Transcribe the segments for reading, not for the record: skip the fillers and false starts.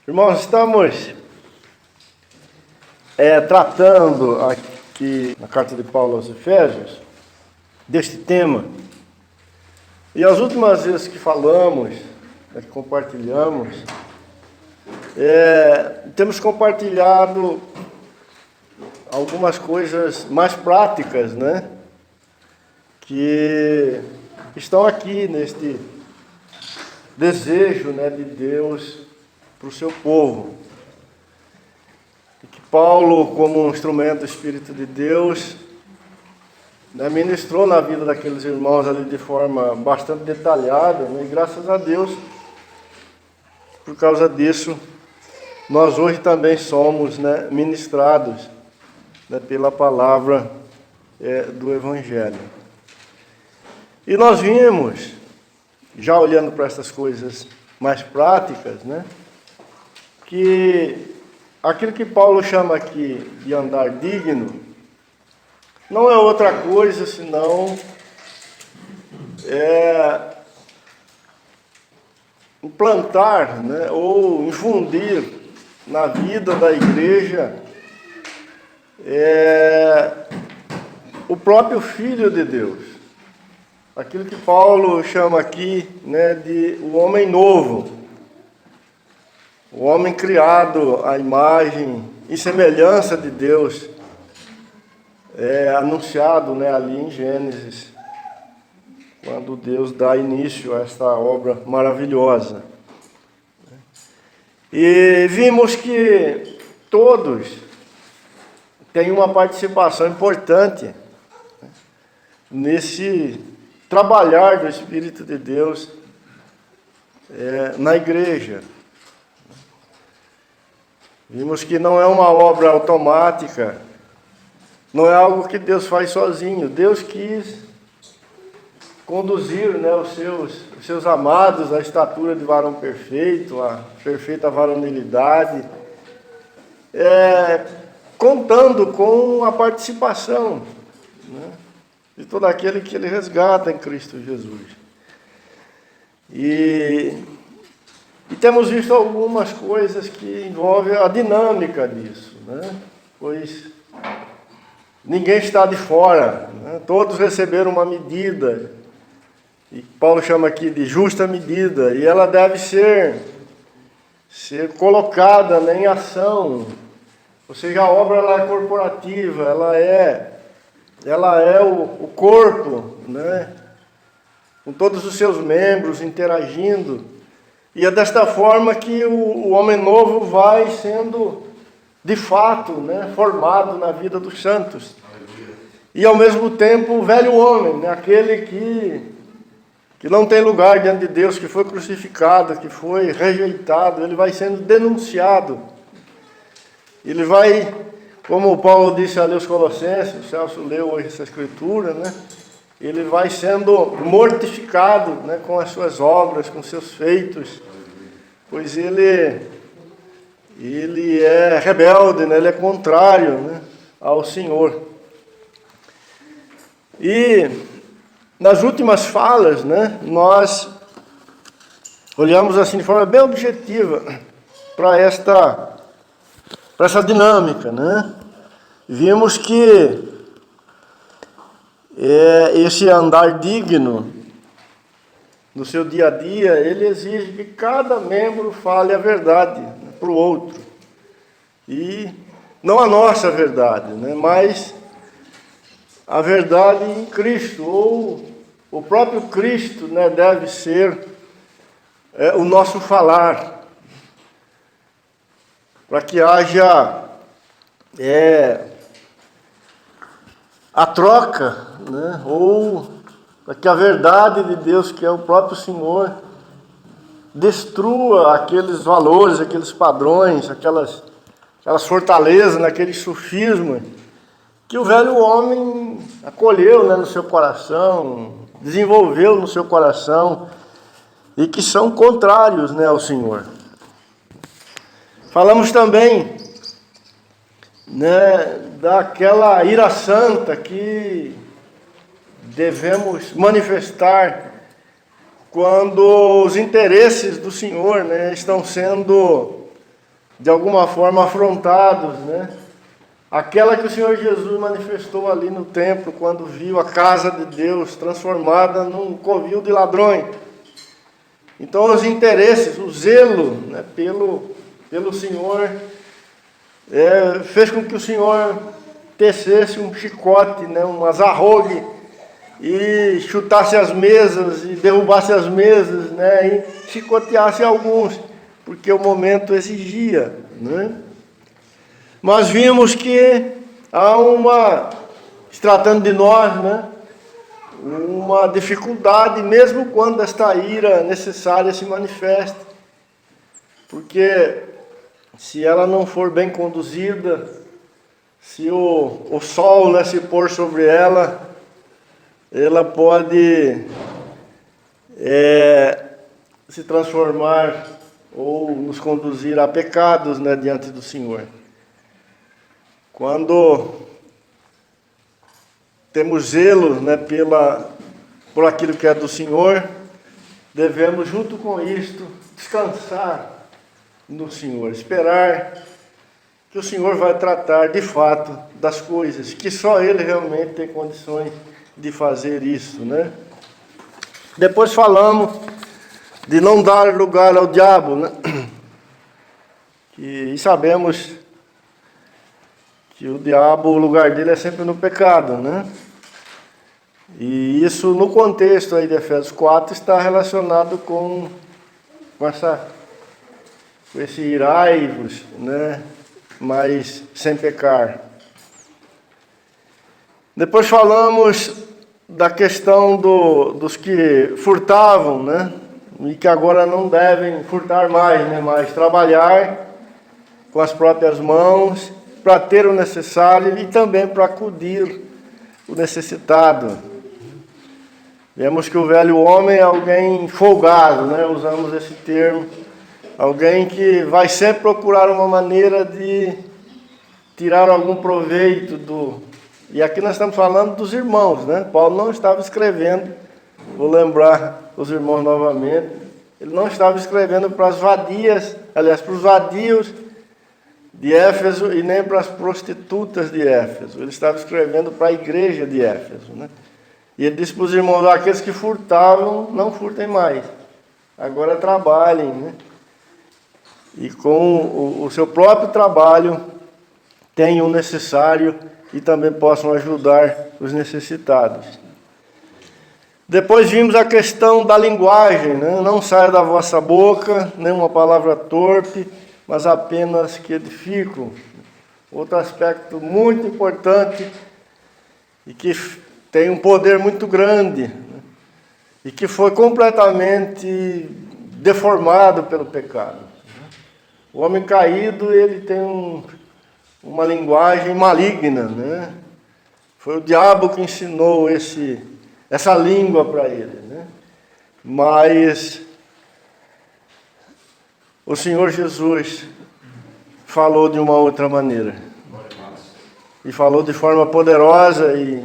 Irmãos, estamos tratando aqui na carta de Paulo aos Efésios deste tema. E as últimas vezes que falamos, que compartilhamos, temos compartilhado algumas coisas mais práticas, né? Que estão aqui neste desejo, né, de Deus para o seu povo. E que Paulo, como um instrumento do Espírito de Deus, né, ministrou na vida daqueles irmãos ali de forma bastante detalhada, né, e graças a Deus, por causa disso, nós hoje também somos, né, ministrados, né, pela palavra do Evangelho. E nós vimos, já olhando para essas coisas mais práticas, né, que aquilo que Paulo chama aqui de andar digno não é outra coisa senão implantar, né, ou infundir na vida da igreja o próprio Filho de Deus. Aquilo que Paulo chama aqui, né, de o homem novo. O homem criado à imagem e semelhança de Deus, anunciado, né, ali em Gênesis, quando Deus dá início a esta obra maravilhosa. E vimos que todos têm uma participação importante nesse trabalhar do Espírito de Deus na igreja. Vimos que não é uma obra automática, não é algo que Deus faz sozinho. Deus quis conduzir, né, os seus amados à estatura de varão perfeito, à perfeita varonilidade, contando com a participação, né, de todo aquele que Ele resgata em Cristo Jesus. E temos visto algumas coisas que envolvem a dinâmica disso, né? Pois ninguém está de fora, né? Todos receberam uma medida, e Paulo chama aqui de justa medida, e ela deve ser colocada, né, em ação. Ou seja, a obra ela é corporativa, ela é o corpo, né, com todos os seus membros interagindo. E é desta forma que o homem novo vai sendo, de fato, né, formado na vida dos santos. E ao mesmo tempo o velho homem, né, aquele que não tem lugar diante de Deus, que foi crucificado, que foi rejeitado, ele vai sendo denunciado. Ele vai, como Paulo disse ali aos Colossenses, o Celso leu hoje essa escritura, né? Ele vai sendo mortificado, né, com as suas obras, com seus feitos, pois ele é rebelde, né, ele é contrário, né, ao Senhor. E nas últimas falas, né, nós olhamos assim de forma bem objetiva para essa dinâmica, né? Vimos que esse andar digno no seu dia a dia, ele exige que cada membro fale a verdade, né, para o outro. E não a nossa verdade, né, mas a verdade em Cristo, ou o próprio Cristo, né, deve ser o nosso falar, para que haja a troca, né, ou para que a verdade de Deus, que é o próprio Senhor, destrua aqueles valores, aqueles padrões, aquelas fortalezas, aqueles sofismas que o velho homem acolheu, né, no seu coração, desenvolveu no seu coração, e que são contrários, né, ao Senhor. Falamos também, né, daquela ira santa que devemos manifestar quando os interesses do Senhor, né, estão sendo de alguma forma afrontados, né? Aquela que o Senhor Jesus manifestou ali no templo, quando viu a casa de Deus transformada num covil de ladrões. Então os interesses, o zelo, né, pelo Senhor, fez com que o Senhor tecesse um chicote, né, um azarrogue, e chutasse as mesas, e derrubasse as mesas, né, e chicoteasse alguns, porque o momento exigia, né? Mas vimos que há se tratando de nós, né, uma dificuldade, mesmo quando esta ira necessária se manifesta, porque se ela não for bem conduzida, se o sol, né, se pôr sobre ela, ela pode se transformar ou nos conduzir a pecados, né, diante do Senhor. Quando temos zelo, né, por aquilo que é do Senhor, devemos, junto com isto, descansar no Senhor, esperar que o Senhor vai tratar de fato das coisas, que só Ele realmente tem condições de fazer isso, né? Depois falamos de não dar lugar ao diabo, né? E sabemos que o diabo, o lugar dele é sempre no pecado, né? E isso, no contexto aí de Efésios 4, está relacionado com esse irai-vos, né? Mas sem pecar. Depois falamos da questão dos que furtavam, né? E que agora não devem furtar mais, né? Mas trabalhar com as próprias mãos, para ter o necessário e também para acudir o necessitado. Vemos que o velho homem é alguém folgado, né? Usamos esse termo. Alguém que vai sempre procurar uma maneira de tirar algum proveito do... E aqui nós estamos falando dos irmãos, né? Paulo não estava escrevendo, vou lembrar os irmãos novamente, ele não estava escrevendo para as vadias, aliás, para os vadios de Éfeso e nem para as prostitutas de Éfeso. Ele estava escrevendo para a igreja de Éfeso, né? E ele disse para os irmãos, aqueles que furtavam, não furtem mais. Agora trabalhem, né? E com o seu próprio trabalho tenham o necessário e também possam ajudar os necessitados. Depois vimos a questão da linguagem, né? Não saia da vossa boca nenhuma palavra torpe, mas apenas que edificam. Outro aspecto muito importante e que tem um poder muito grande, né? E que foi completamente deformado pelo pecado. O homem caído, ele tem uma linguagem maligna, né? Foi o diabo que ensinou essa língua para ele, né? Mas o Senhor Jesus falou de uma outra maneira. E falou de forma poderosa e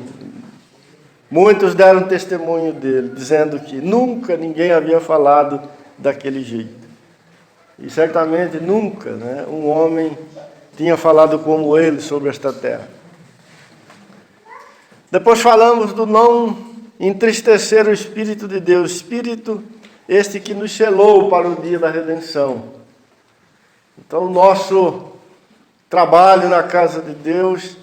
muitos deram testemunho dele, dizendo que nunca ninguém havia falado daquele jeito. E certamente nunca, né, um homem tinha falado como ele sobre esta terra. Depois falamos do não entristecer o Espírito de Deus, Espírito este que nos selou para o dia da redenção. Então o nosso trabalho na casa de Deus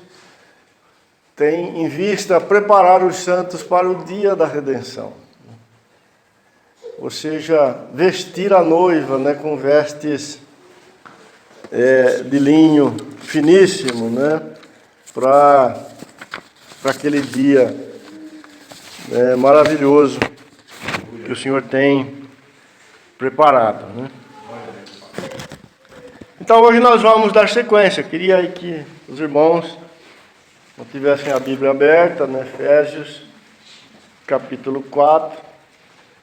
tem em vista preparar os santos para o dia da redenção. Ou seja, vestir a noiva, né, com vestes de linho finíssimo, né, para aquele dia maravilhoso que o Senhor tem preparado, né? Então hoje nós vamos dar sequência. Queria aí que os irmãos não tivessem a Bíblia aberta, né, Efésios capítulo 4.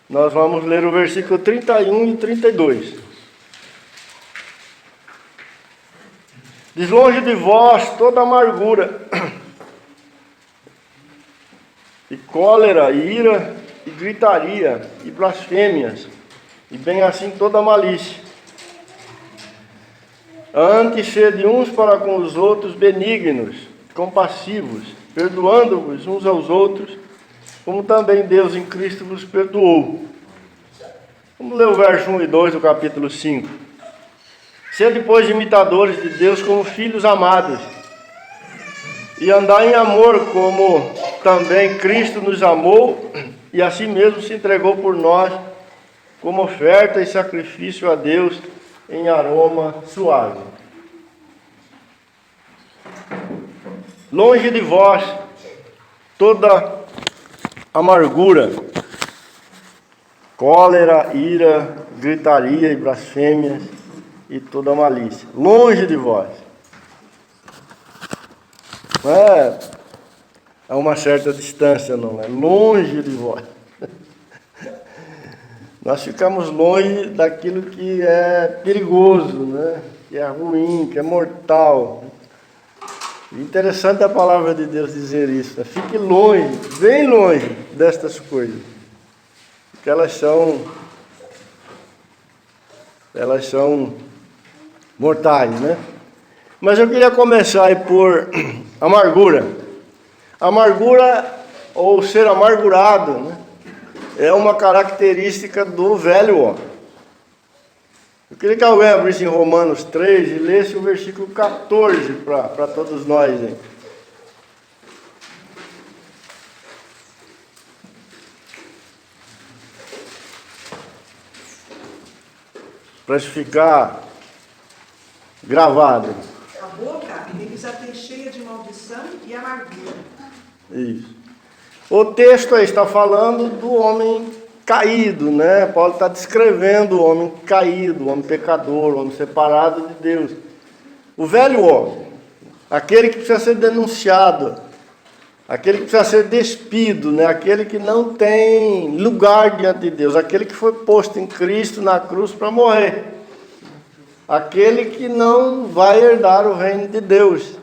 Nós vamos ler o versículo 31 e 32. Diz: longe de vós toda amargura, e cólera, e ira, e gritaria, e blasfêmias, e bem assim toda malícia. Antes, sede uns para com os outros benignos, compassivos, perdoando-vos uns aos outros, como também Deus em Cristo vos perdoou. Vamos ler o verso 1 e 2 do capítulo 5. Sede, pois, imitadores de Deus como filhos amados, e andai em amor, como também Cristo nos amou, e a si mesmo se entregou por nós, como oferta e sacrifício a Deus em aroma suave. Longe de vós toda amargura, cólera, ira, gritaria e blasfêmias e toda malícia. Longe de vós. Não é a uma certa distância, não. É longe de vós. Nós ficamos longe daquilo que é perigoso, né? Que é ruim, que é mortal. Interessante a palavra de Deus dizer isso, né? Fique longe, bem longe destas coisas, porque elas são mortais, né? Mas eu queria começar aí por amargura. Amargura, ou ser amargurado, né? É uma característica do velho homem. Eu queria que alguém abrisse em Romanos 3 e lesse o versículo 14 para todos nós, hein? Para isso ficar gravado. A boca ele já tem cheia de maldição e amargura. Isso. O texto aí está falando do homem caído, né? Paulo está descrevendo o homem caído, o homem pecador, o homem separado de Deus. O velho homem, aquele que precisa ser denunciado, aquele que precisa ser despido, né? Aquele que não tem lugar diante de Deus, aquele que foi posto em Cristo na cruz para morrer, aquele que não vai herdar o reino de Deus.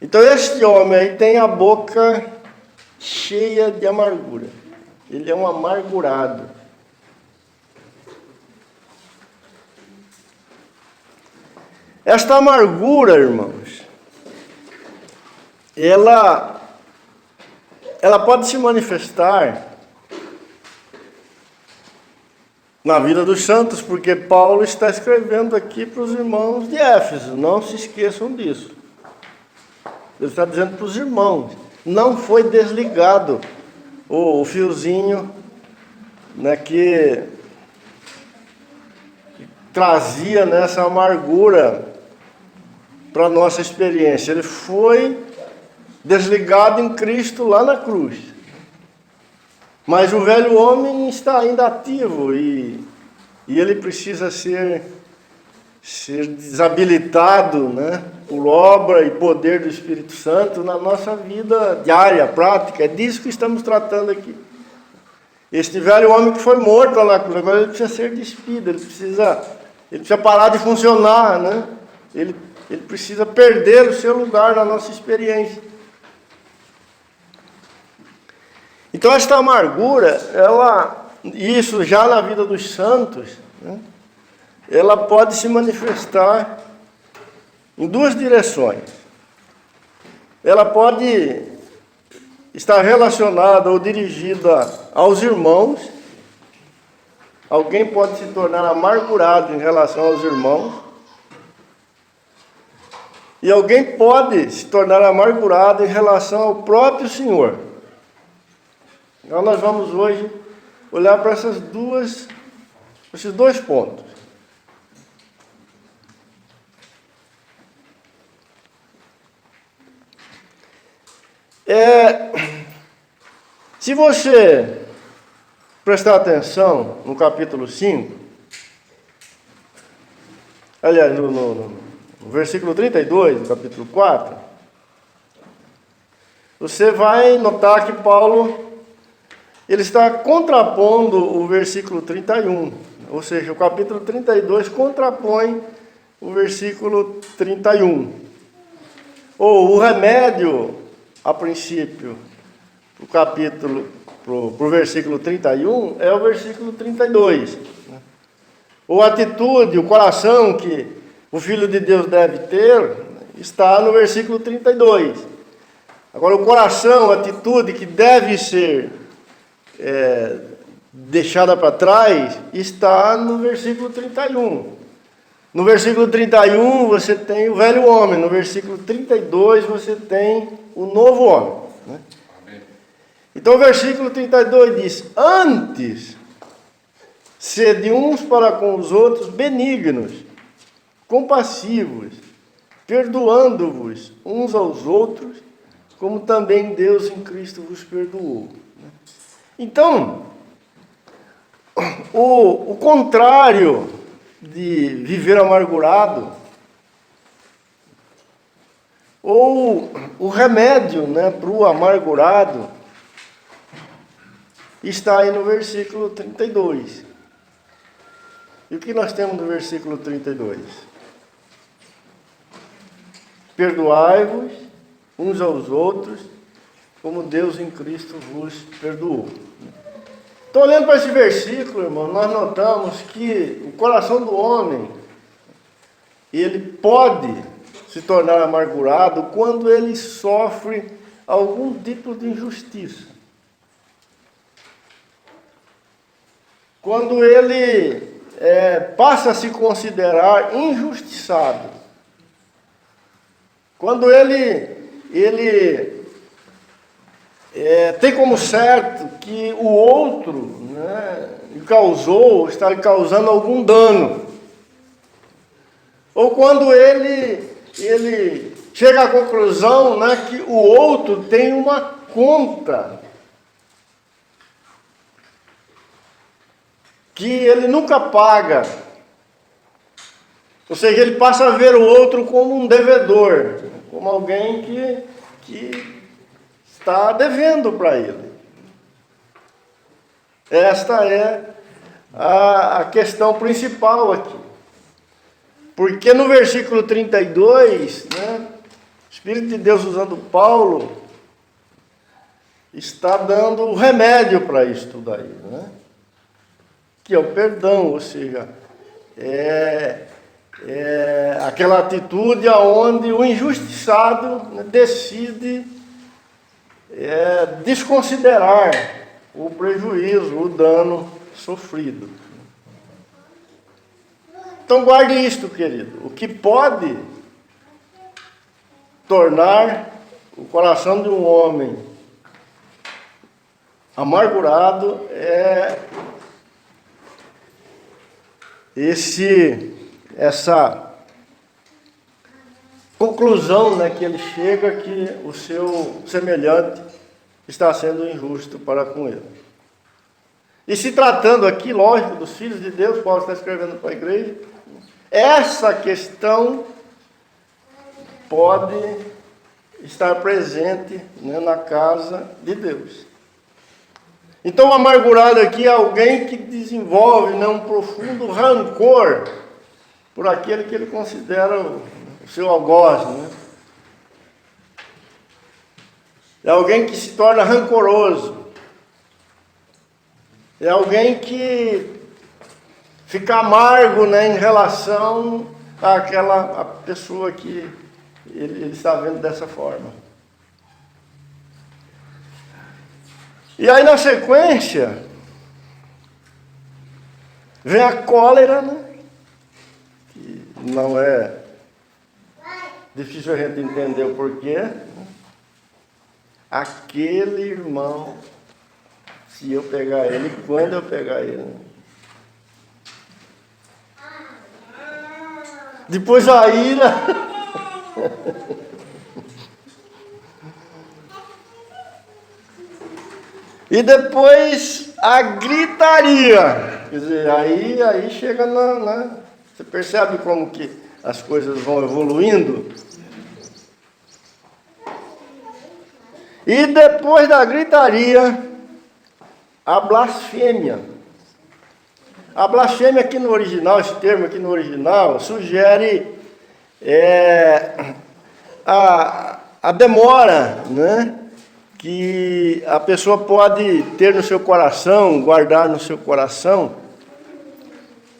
Então este homem aí tem a boca cheia de amargura. Ele é um amargurado. Esta amargura, irmãos, ela pode se manifestar na vida dos santos, porque Paulo está escrevendo aqui para os irmãos de Éfeso, não se esqueçam disso. Ele está dizendo para os irmãos, não foi desligado o fiozinho, né, que trazia nessa amargura para a nossa experiência. Ele foi desligado em Cristo lá na cruz. Mas o velho homem está ainda ativo e ele precisa ser desabilitado, né, por obra e poder do Espírito Santo na nossa vida diária, prática. É disso que estamos tratando aqui. Este velho homem que foi morto lá na cruz, agora ele precisa ser despido, ele precisa parar de funcionar, né? Ele precisa perder o seu lugar na nossa experiência. Então esta amargura, isso já na vida dos santos, né, ela pode se manifestar em duas direções. Ela pode estar relacionada ou dirigida aos irmãos. Alguém pode se tornar amargurado em relação aos irmãos. E alguém pode se tornar amargurado em relação ao próprio Senhor. Então nós vamos hoje olhar para esses dois pontos. Se você prestar atenção no capítulo 5, aliás, no versículo 32 do capítulo 4, você vai notar que Paulo ele está contrapondo o versículo 31, ou seja, o capítulo 32 contrapõe o versículo 31. Ou o remédio, a princípio, para o versículo 31, é o versículo 32. Ou a atitude, o coração que o Filho de Deus deve ter, está no versículo 32. Agora, o coração, a atitude que deve ser deixada para trás, está no versículo 31. No versículo 31 você tem o velho homem, no versículo 32 você tem o novo homem. Né? Então o versículo 32 diz: antes, sede uns para com os outros benignos, compassivos, perdoando-vos uns aos outros, como também Deus em Cristo vos perdoou. Então, o contrário de viver amargurado, ou o remédio, né, para o amargurado, está aí no versículo 32. E o que nós temos no versículo 32? Perdoai-vos uns aos outros, como Deus em Cristo vos perdoou. Então, olhando para esse versículo, irmão, nós notamos que o coração do homem, ele pode se tornar amargurado quando ele sofre algum tipo de injustiça. Quando ele passa a se considerar injustiçado. Quando ele tem como certo que o outro, né, está lhe causando algum dano. Ou quando ele chega à conclusão, né, que o outro tem uma conta que ele nunca paga. Ou seja, ele passa a ver o outro como um devedor, como alguém que está devendo para ele. Esta é a questão principal aqui. Porque no versículo 32, né, o Espírito de Deus, usando Paulo, está dando o remédio para isso tudo aí, né? Que é o perdão, ou seja, aquela atitude onde o injustiçado, né, decide desconsiderar o prejuízo, o dano sofrido. Então guarde isto, querido. O que pode tornar o coração de um homem amargurado é essa conclusão, né, que ele chega que o seu semelhante está sendo injusto para com ele. E se tratando aqui, lógico, dos filhos de Deus, Paulo está escrevendo para a igreja, essa questão pode estar presente, né, na casa de Deus. Então, o amargurado aqui é alguém que desenvolve, né, um profundo rancor por aquele que ele considera o seu algoz, né? É alguém que se torna rancoroso. É alguém que fica amargo, né, em relação àquela pessoa que ele está vendo dessa forma. E aí, na sequência, vem a cólera, né? Que não é difícil a gente entender o porquê. Aquele irmão, se eu pegar ele, quando eu pegar ele. Depois a ira. E depois a gritaria. Quer dizer, aí chega você percebe como que as coisas vão evoluindo? E depois da gritaria, a blasfêmia. A blasfêmia aqui no original, esse termo aqui no original, sugere a demora, né, que a pessoa pode ter no seu coração, guardar no seu coração,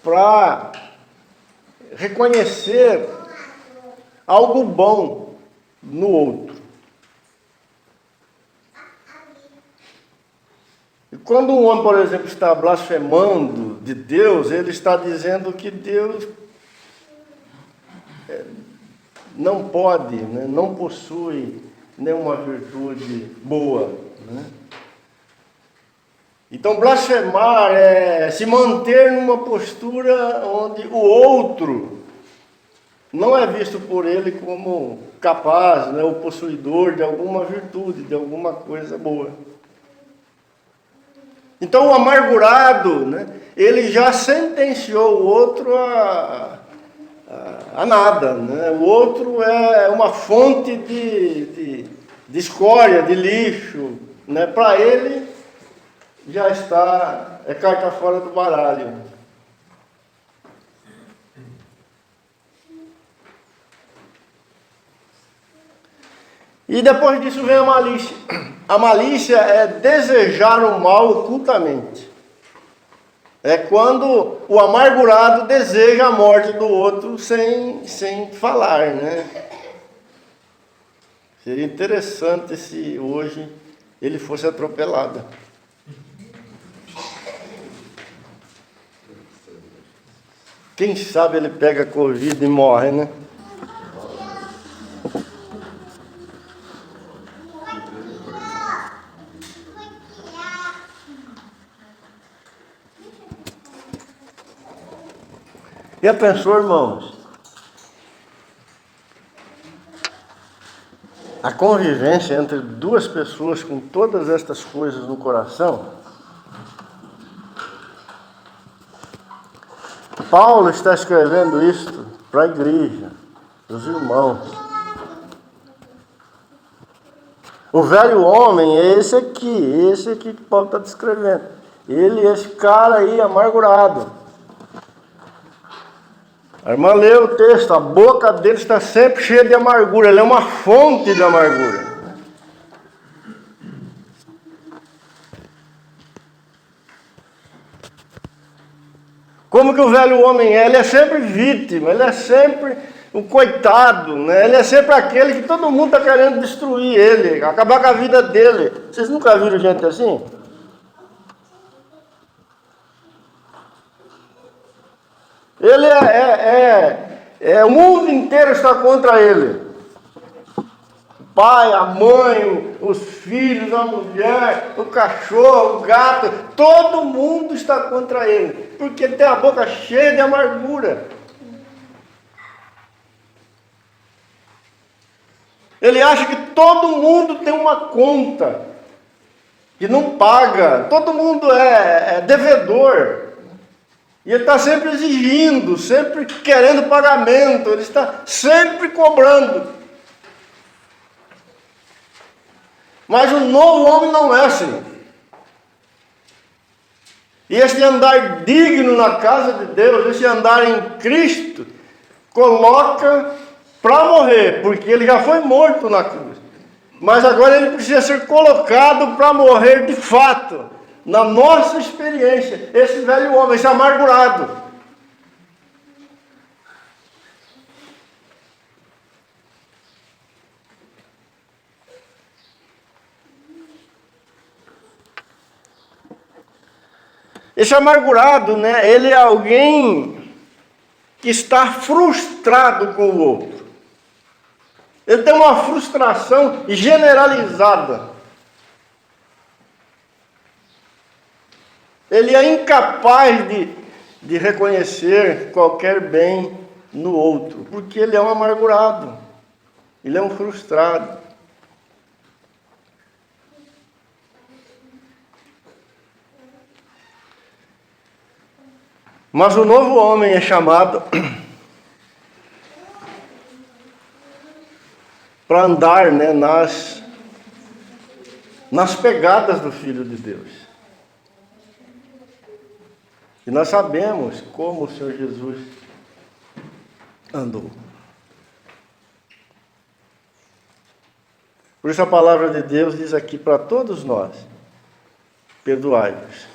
para reconhecer algo bom no outro. E quando um homem, por exemplo, está blasfemando de Deus, ele está dizendo que Deus não pode, né, não possui nenhuma virtude boa, né? Então, blasfemar é se manter numa postura onde o outro não é visto por ele como capaz, né, ou possuidor de alguma virtude, de alguma coisa boa. Então, o amargurado, né, ele já sentenciou o outro a nada, né? O outro é uma fonte de escória, de lixo, né? Para ele já está, é carta fora do baralho. E depois disso vem a malícia. A malícia é desejar o mal ocultamente. É quando o amargurado deseja a morte do outro sem falar, né? Seria interessante se hoje ele fosse atropelado. Quem sabe ele pega Covid e morre, né? Já pensou, irmãos? A convivência entre duas pessoas com todas estas coisas no coração. Paulo está escrevendo isto para a igreja, os irmãos. O velho homem é esse aqui que Paulo está descrevendo. Ele é esse cara aí amargurado. A irmã leu o texto, a boca dele está sempre cheia de amargura, ele é uma fonte de amargura. Como que o velho homem é? Ele é sempre vítima, ele é sempre o coitado, né? Ele é sempre aquele que todo mundo está querendo destruir ele, acabar com a vida dele. Vocês nunca viram gente assim? Ele o mundo inteiro está contra ele. O pai, a mãe, os filhos, a mulher, o cachorro, o gato, todo mundo está contra ele, porque ele tem a boca cheia de amargura. Ele acha que todo mundo tem uma conta que não paga, todo mundo é devedor. E ele está sempre exigindo, sempre querendo pagamento, ele está sempre cobrando. Mas o novo homem não é assim. E esse andar digno na casa de Deus, esse andar em Cristo, coloca para morrer, porque ele já foi morto na cruz. Mas agora ele precisa ser colocado para morrer de fato. Na nossa experiência, esse velho homem, esse amargurado. Esse amargurado, né, ele é alguém que está frustrado com o outro. Ele tem uma frustração generalizada. Ele é incapaz de reconhecer qualquer bem no outro, porque ele é um amargurado, ele é um frustrado. Mas o novo homem é chamado para andar, né, nas pegadas do Filho de Deus. E nós sabemos como o Senhor Jesus andou. Por isso a palavra de Deus diz aqui para todos nós: perdoai-vos.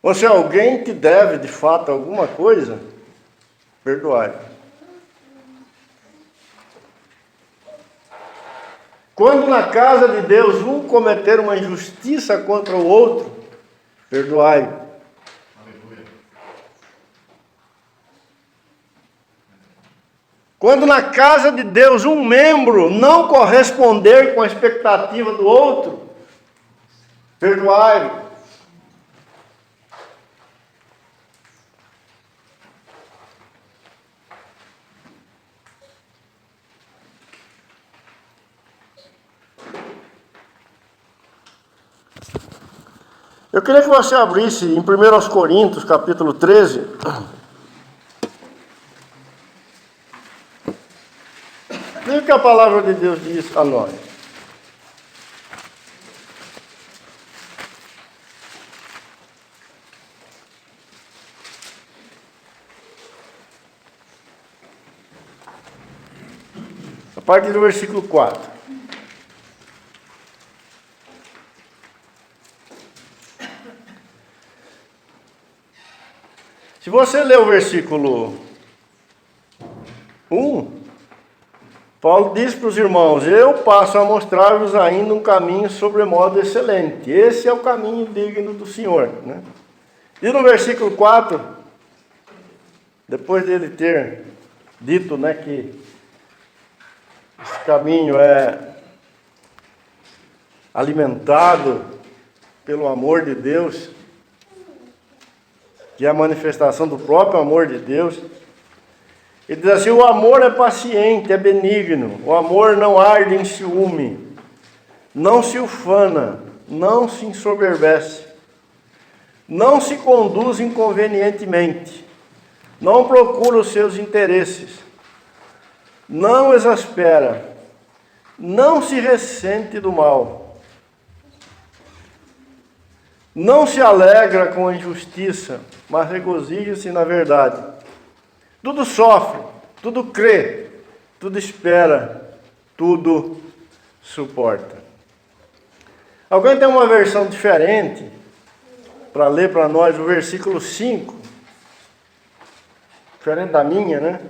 Ou se alguém te deve de fato alguma coisa, perdoai. Quando na casa de Deus um cometer uma injustiça contra o outro, perdoai. Quando na casa de Deus um membro não corresponder com a expectativa do outro, perdoai. Eu queria que você abrisse em 1 Coríntios, capítulo 13. Veja o que a palavra de Deus diz a nós. A partir do versículo 4. Se você ler o versículo 1, Paulo diz para os irmãos: eu passo a mostrar-vos ainda um caminho sobremodo excelente. Esse é o caminho digno do Senhor. Né? E no versículo 4, depois dele ter dito, né, que esse caminho é alimentado pelo amor de Deus, que é a manifestação do próprio amor de Deus, ele diz assim: o amor é paciente, é benigno, o amor não arde em ciúme, não se ufana, não se ensoberbece, não se conduz inconvenientemente, não procura os seus interesses, não exaspera, não se ressente do mal, não se alegra com a injustiça, mas regozija-se na verdade. Tudo sofre, tudo crê, tudo espera, tudo suporta. Alguém tem uma versão diferente para ler para nós o versículo 5? Diferente da minha, né?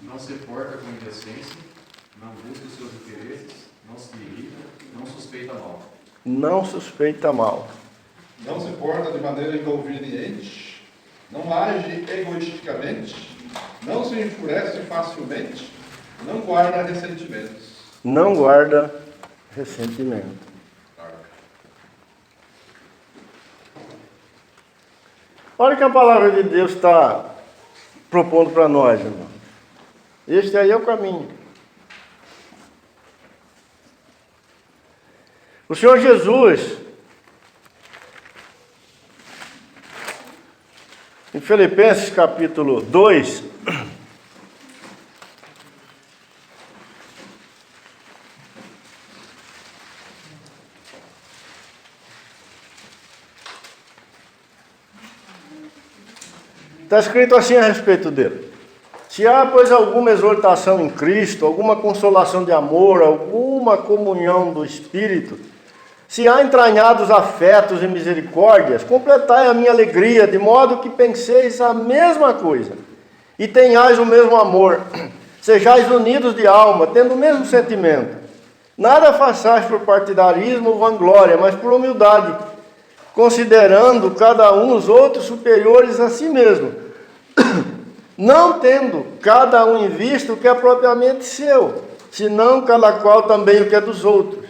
Não se porta com indecência, não busca os seus interesses, não se irrita, não suspeita mal. Não suspeita mal. Não se porta de maneira inconveniente, não age egoisticamente, não se enfurece facilmente, não guarda ressentimentos. Não guarda ressentimento. Olha o que a palavra de Deus está propondo para nós, irmão. Este aí é o caminho. O Senhor Jesus, em Filipenses capítulo 2, está escrito assim a respeito dele: se há, pois, alguma exortação em Cristo, alguma consolação de amor, alguma comunhão do Espírito, se há entranhados afetos e misericórdias, completai a minha alegria, de modo que penseis a mesma coisa, e tenhais o mesmo amor, sejais unidos de alma, tendo o mesmo sentimento. Nada façais por partidarismo ou vanglória, mas por humildade, considerando cada um os outros superiores a si mesmo, não tendo cada um em vista o que é propriamente seu, senão cada qual também o que é dos outros.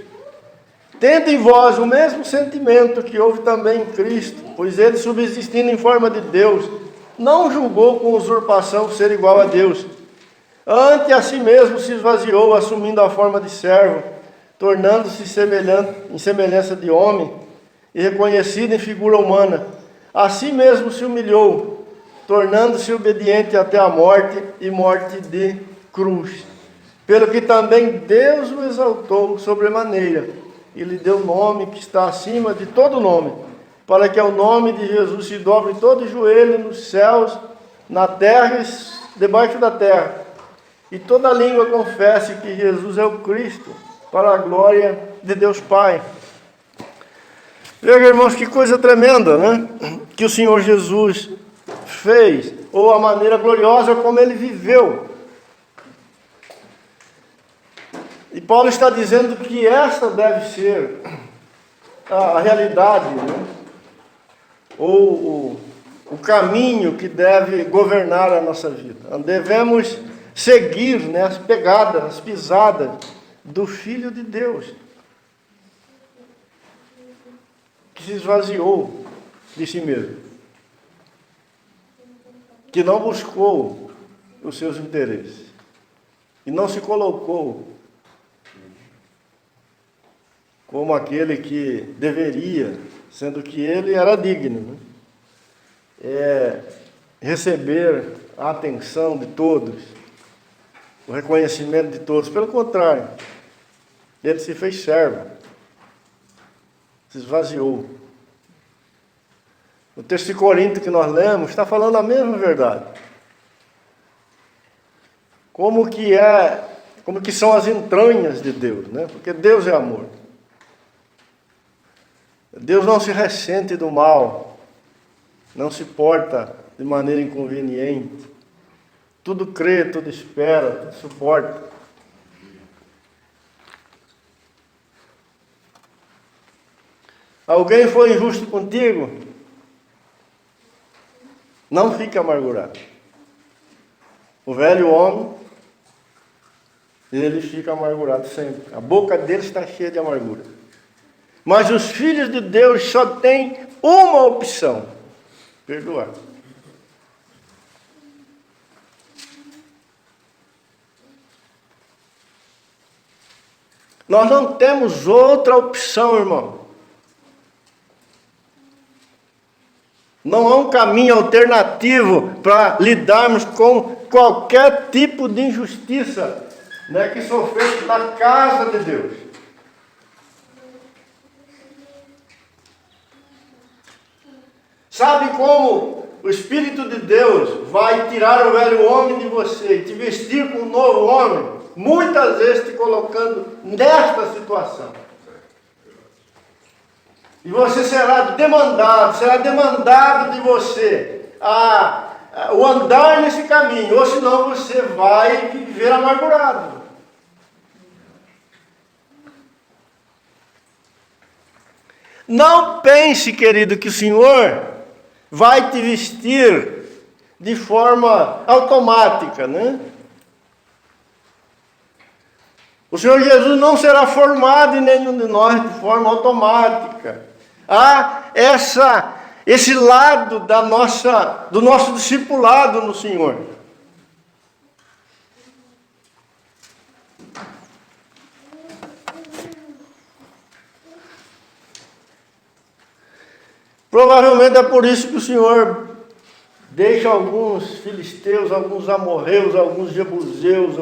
Tendo em vós o mesmo sentimento que houve também em Cristo, pois ele, subsistindo em forma de Deus, não julgou com usurpação ser igual a Deus. Ante a si mesmo se esvaziou, assumindo a forma de servo, tornando-se em semelhança de homem, e reconhecido em figura humana. A si mesmo se humilhou, tornando-se obediente até a morte, e morte de cruz. Pelo que também Deus o exaltou sobremaneira, e lhe deu o nome que está acima de todo nome, para que ao nome de Jesus se dobre todo joelho nos céus, na terra e debaixo da terra, e toda língua confesse que Jesus é o Cristo, para a glória de Deus Pai. Veja, irmãos, que coisa tremenda, né? Que o Senhor Jesus fez, ou a maneira gloriosa como ele viveu. E Paulo está dizendo que essa deve ser a realidade, né? Ou o caminho que deve governar a nossa vida. Devemos seguir, né, as pegadas, as pisadas do Filho de Deus, que se esvaziou de si mesmo, que não buscou os seus interesses e não se colocou como aquele que deveria, sendo que ele era digno, né? Receber a atenção de todos, o reconhecimento de todos. Pelo contrário, ele se fez servo, se esvaziou. O texto de Corinto que nós lemos está falando a mesma verdade. Como que são as entranhas de Deus, né? Porque Deus é amor. Deus não se ressente do mal, não se porta de maneira inconveniente. Tudo crê, tudo espera, tudo suporta. Alguém foi injusto contigo? Não fique amargurado. O velho homem, ele fica amargurado sempre. A boca dele está cheia de amargura. Mas os filhos de Deus só têm uma opção: perdoar. Nós não temos outra opção, irmão. Não há um caminho alternativo para lidarmos com qualquer tipo de injustiça, né, que sofremos na casa de Deus. Sabe como o Espírito de Deus vai tirar o velho homem de você e te vestir com um novo homem? Muitas vezes te colocando nesta situação. E você será demandado de você o andar nesse caminho, ou senão você vai viver amargurado. Não pense, querido, que o Senhor vai te vestir de forma automática, né? O Senhor Jesus não será formado em nenhum de nós de forma automática. Há esse lado do nosso discipulado no Senhor. Provavelmente é por isso que o Senhor deixa alguns filisteus, alguns amorreus, alguns jebuseus,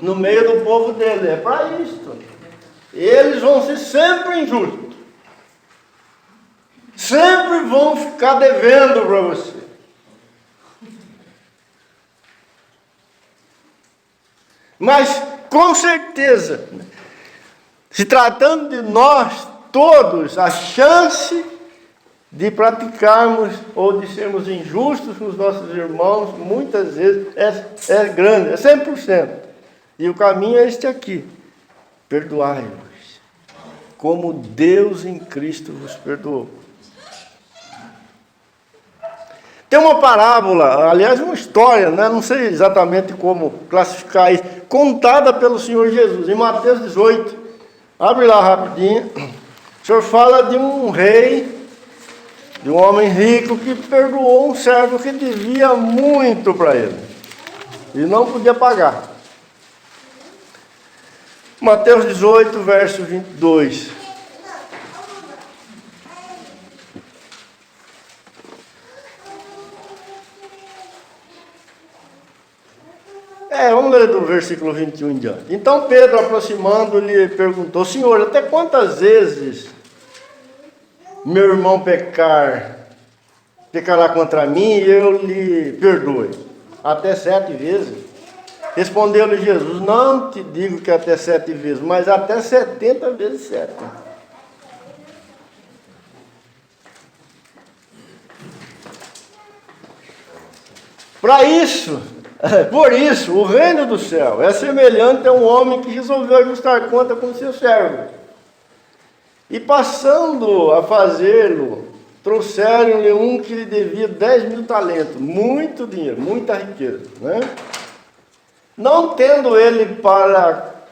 no meio do povo dele. É para isso. Eles vão ser sempre injustos. Sempre vão ficar devendo para você. Mas, com certeza, se tratando de nós todos, a chance de praticarmos ou de sermos injustos com os nossos irmãos, muitas vezes é grande, é 100%. E o caminho é este aqui: perdoai-vos, como Deus em Cristo vos perdoou. Tem uma parábola, aliás, uma história, né? Não sei exatamente como classificar isso, contada pelo Senhor Jesus, em Mateus 18. Abre lá rapidinho. O Senhor fala de um rei, de um homem rico que perdoou um servo que devia muito para ele e não podia pagar. Mateus 18, verso 22. Vamos ler do versículo 21 em diante. Então Pedro, aproximando-lhe, perguntou: Senhor, até quantas vezes meu irmão pecará contra mim e eu lhe perdoe? Até 7 vezes? Respondeu-lhe Jesus: não te digo que até 7 vezes, mas até 70 vezes 7. Para isso, por isso, o reino do céu é semelhante a um homem que resolveu ajustar conta com seu servo. E passando a fazê-lo, trouxeram-lhe um que lhe devia 10.000 talentos, muito dinheiro, muita riqueza, né? Não tendo ele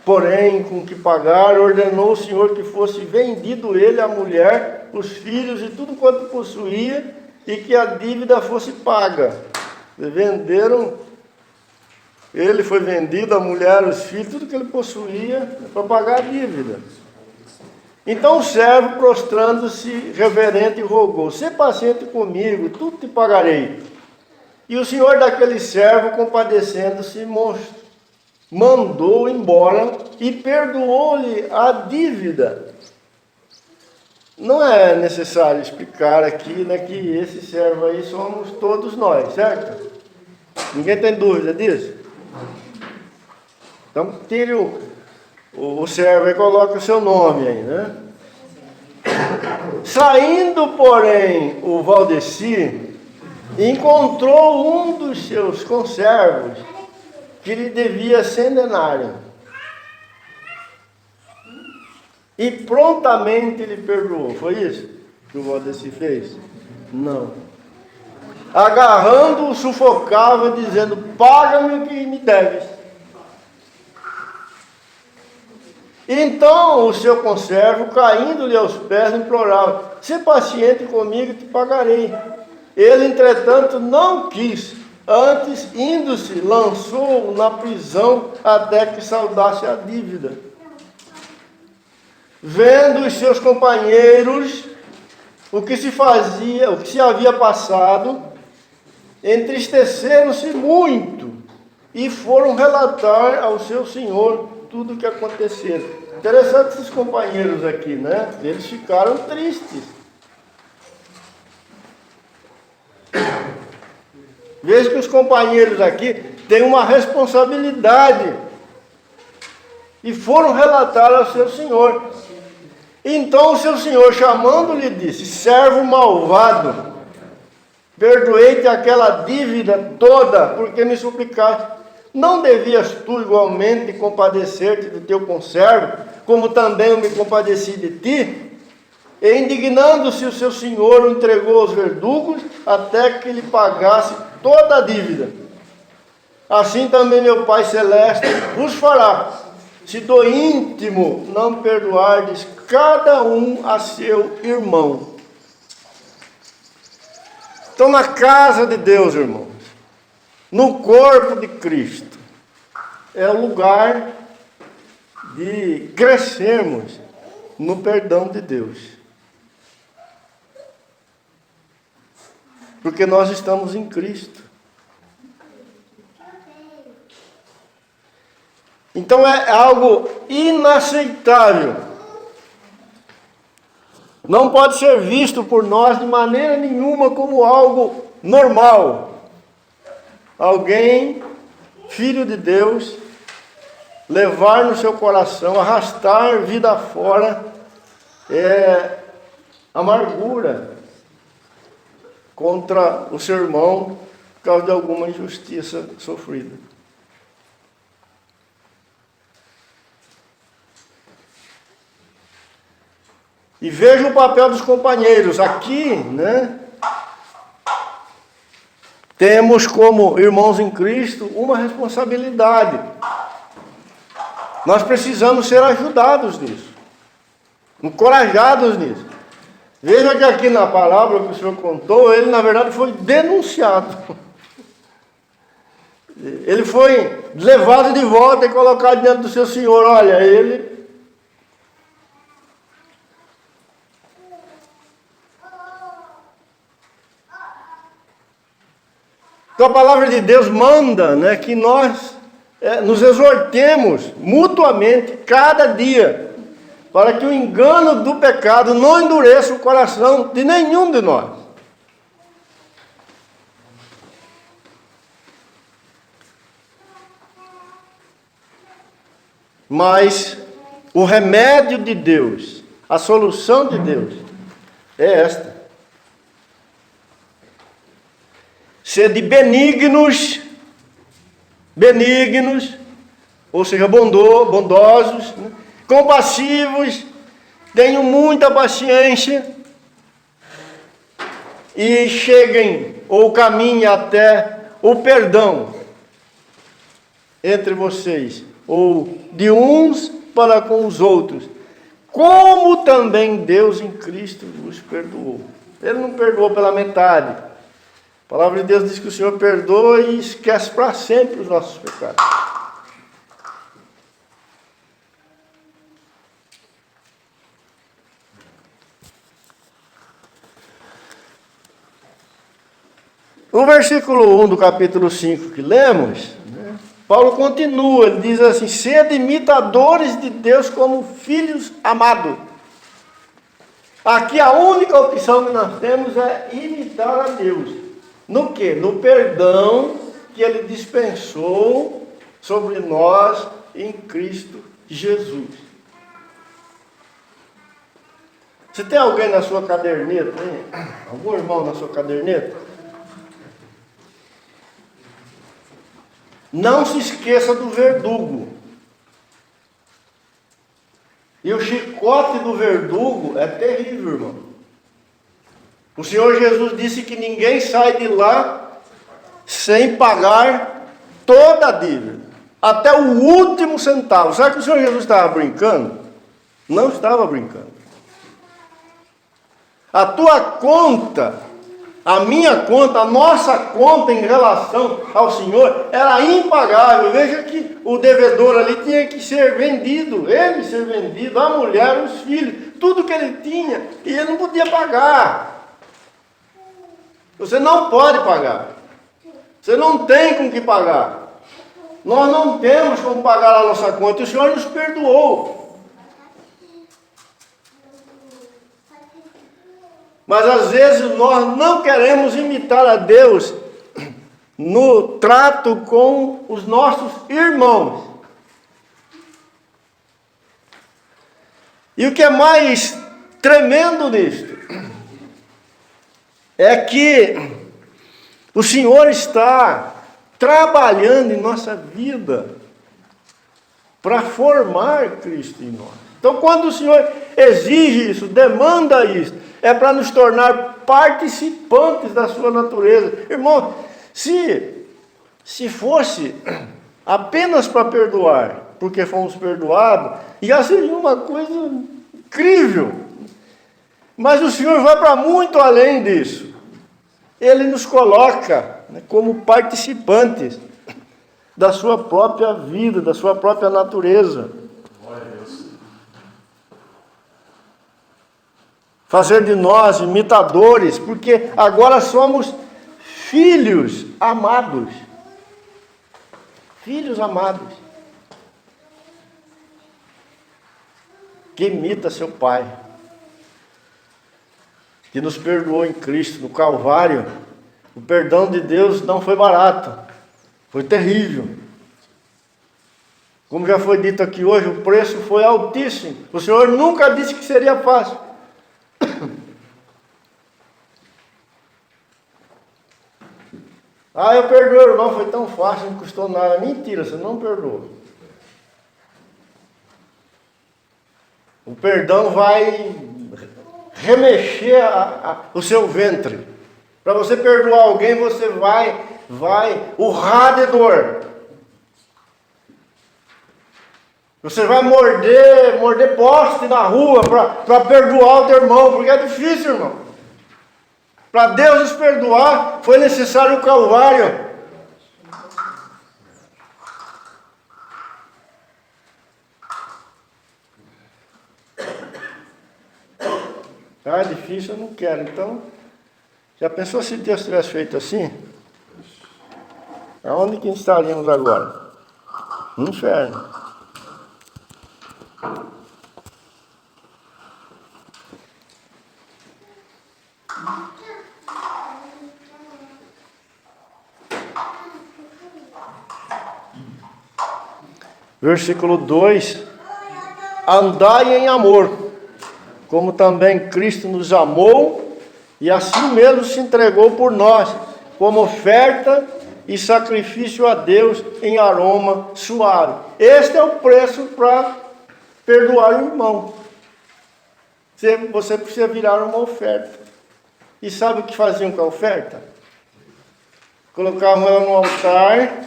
porém com que pagar, ordenou o Senhor que fosse vendido ele, a mulher, os filhos e tudo quanto possuía, e que a dívida fosse paga. Ele foi vendido, a mulher, os filhos, tudo que ele possuía, para pagar a dívida. Então o servo, prostrando-se reverente, rogou: sê paciente comigo, tudo te pagarei. E o senhor daquele servo, compadecendo-se, mandou embora e perdoou-lhe a dívida. Não é necessário explicar aqui, né, que esse servo aí somos todos nós, certo? Ninguém tem dúvida disso? Então tire o servo e coloca o seu nome aí, né? Saindo, porém, o Valdeci encontrou um dos seus conservos que lhe devia 100 denários. E prontamente lhe perdoou. Foi isso que o Valdeci fez? Não. Agarrando-o, sufocava, dizendo: paga-me o que me deves. Então o seu conservo, caindo-lhe aos pés, implorava: sê paciente comigo, te pagarei. Ele, entretanto, não quis. Antes, indo-se, lançou-o na prisão até que saldasse a dívida. Vendo os seus companheiros o que se havia passado, entristeceram-se muito e foram relatar ao seu senhor tudo o que aconteceu. Interessante esses companheiros aqui, né? Eles ficaram tristes. Veja que os companheiros aqui têm uma responsabilidade e foram relatar ao seu senhor. Então o seu senhor, chamando-lhe, disse: servo malvado, perdoei-te aquela dívida toda, porque me suplicaste. Não devias tu igualmente compadecer-te do teu conservo, como também eu me compadeci de ti? E indignando-se o seu senhor, o entregou aos verdugos, até que lhe pagasse toda a dívida. Assim também meu Pai Celeste vos fará, se do íntimo não perdoardes cada um a seu irmão. Então, na casa de Deus, irmãos, no corpo de Cristo, é o lugar de crescermos no perdão de Deus. Porque nós estamos em Cristo. Então é algo inaceitável. Não pode ser visto por nós de maneira nenhuma como algo normal. Alguém, filho de Deus, levar no seu coração, arrastar vida fora, amargura contra o seu irmão por causa de alguma injustiça sofrida. E veja o papel dos companheiros. Aqui, né, temos como irmãos em Cristo uma responsabilidade. Nós precisamos ser ajudados nisso, encorajados nisso. Veja que aqui na palavra que o Senhor contou, ele na verdade foi denunciado. Ele foi levado de volta e colocado diante do seu Senhor. Olha, ele... Então a palavra de Deus manda, né, que nós nos exortemos mutuamente cada dia, para que o engano do pecado não endureça o coração de nenhum de nós. Mas o remédio de Deus, a solução de Deus, é esta. Sede benignos, ou seja, bondosos, né? Compassivos, tenham muita paciência e cheguem ou caminhem até o perdão entre vocês, ou de uns para com os outros, como também Deus em Cristo vos perdoou. Ele não perdoou pela metade. A palavra de Deus diz que o Senhor perdoa e esquece para sempre os nossos pecados. No versículo 1 do capítulo 5 que lemos, Paulo continua, ele diz assim: sede imitadores de Deus como filhos amados. Aqui a única opção que nós temos é imitar a Deus. No quê? No perdão que Ele dispensou sobre nós em Cristo Jesus. Você tem alguém na sua caderneta, hein? Algum irmão na sua caderneta? Não se esqueça do verdugo. E o chicote do verdugo é terrível, irmão. O Senhor Jesus disse que ninguém sai de lá sem pagar toda a dívida, até o último centavo. Sabe que o Senhor Jesus estava brincando? Não estava brincando. A tua conta, a minha conta, a nossa conta em relação ao Senhor era impagável. Veja que o devedor ali tinha que ser vendido, ele ser vendido, a mulher, os filhos, tudo que ele tinha, e ele não podia pagar. Você não pode pagar. Você não tem com que pagar. Nós não temos como pagar a nossa conta, e o Senhor nos perdoou. Mas às vezes nós não queremos imitar a Deus no trato com os nossos irmãos. E o que é mais tremendo nisto é que o Senhor está trabalhando em nossa vida para formar Cristo em nós. Então, quando o Senhor exige isso, demanda isso, é para nos tornar participantes da sua natureza. Irmão, se fosse apenas para perdoar, porque fomos perdoados, já seria uma coisa incrível. Mas o Senhor vai para muito além disso. Ele nos coloca, né, como participantes da sua própria vida, da sua própria natureza. Fazer de nós imitadores, porque agora somos filhos amados. Filhos amados. Que imita seu Pai, que nos perdoou em Cristo, no Calvário. O perdão de Deus não foi barato, foi terrível. Como já foi dito aqui hoje, o preço foi altíssimo. O Senhor nunca disse que seria fácil. Eu perdoei, irmão, foi tão fácil, não custou nada. Mentira, você não perdoou. O perdão vai remexer o seu ventre. Para você perdoar alguém, você vai urrar de dor. Você vai morder poste na rua para perdoar o teu irmão, porque é difícil, irmão. Para Deus nos perdoar, foi necessário o Calvário. É difícil, eu não quero. Então, já pensou se Deus tivesse feito assim? Aonde que estaríamos agora? No inferno. Versículo 2: andai em amor, como também Cristo nos amou e assim mesmo se entregou por nós, como oferta e sacrifício a Deus em aroma suave. Este é o preço para perdoar o irmão. Você precisa virar uma oferta. E sabe o que faziam com a oferta? Colocavam ela no altar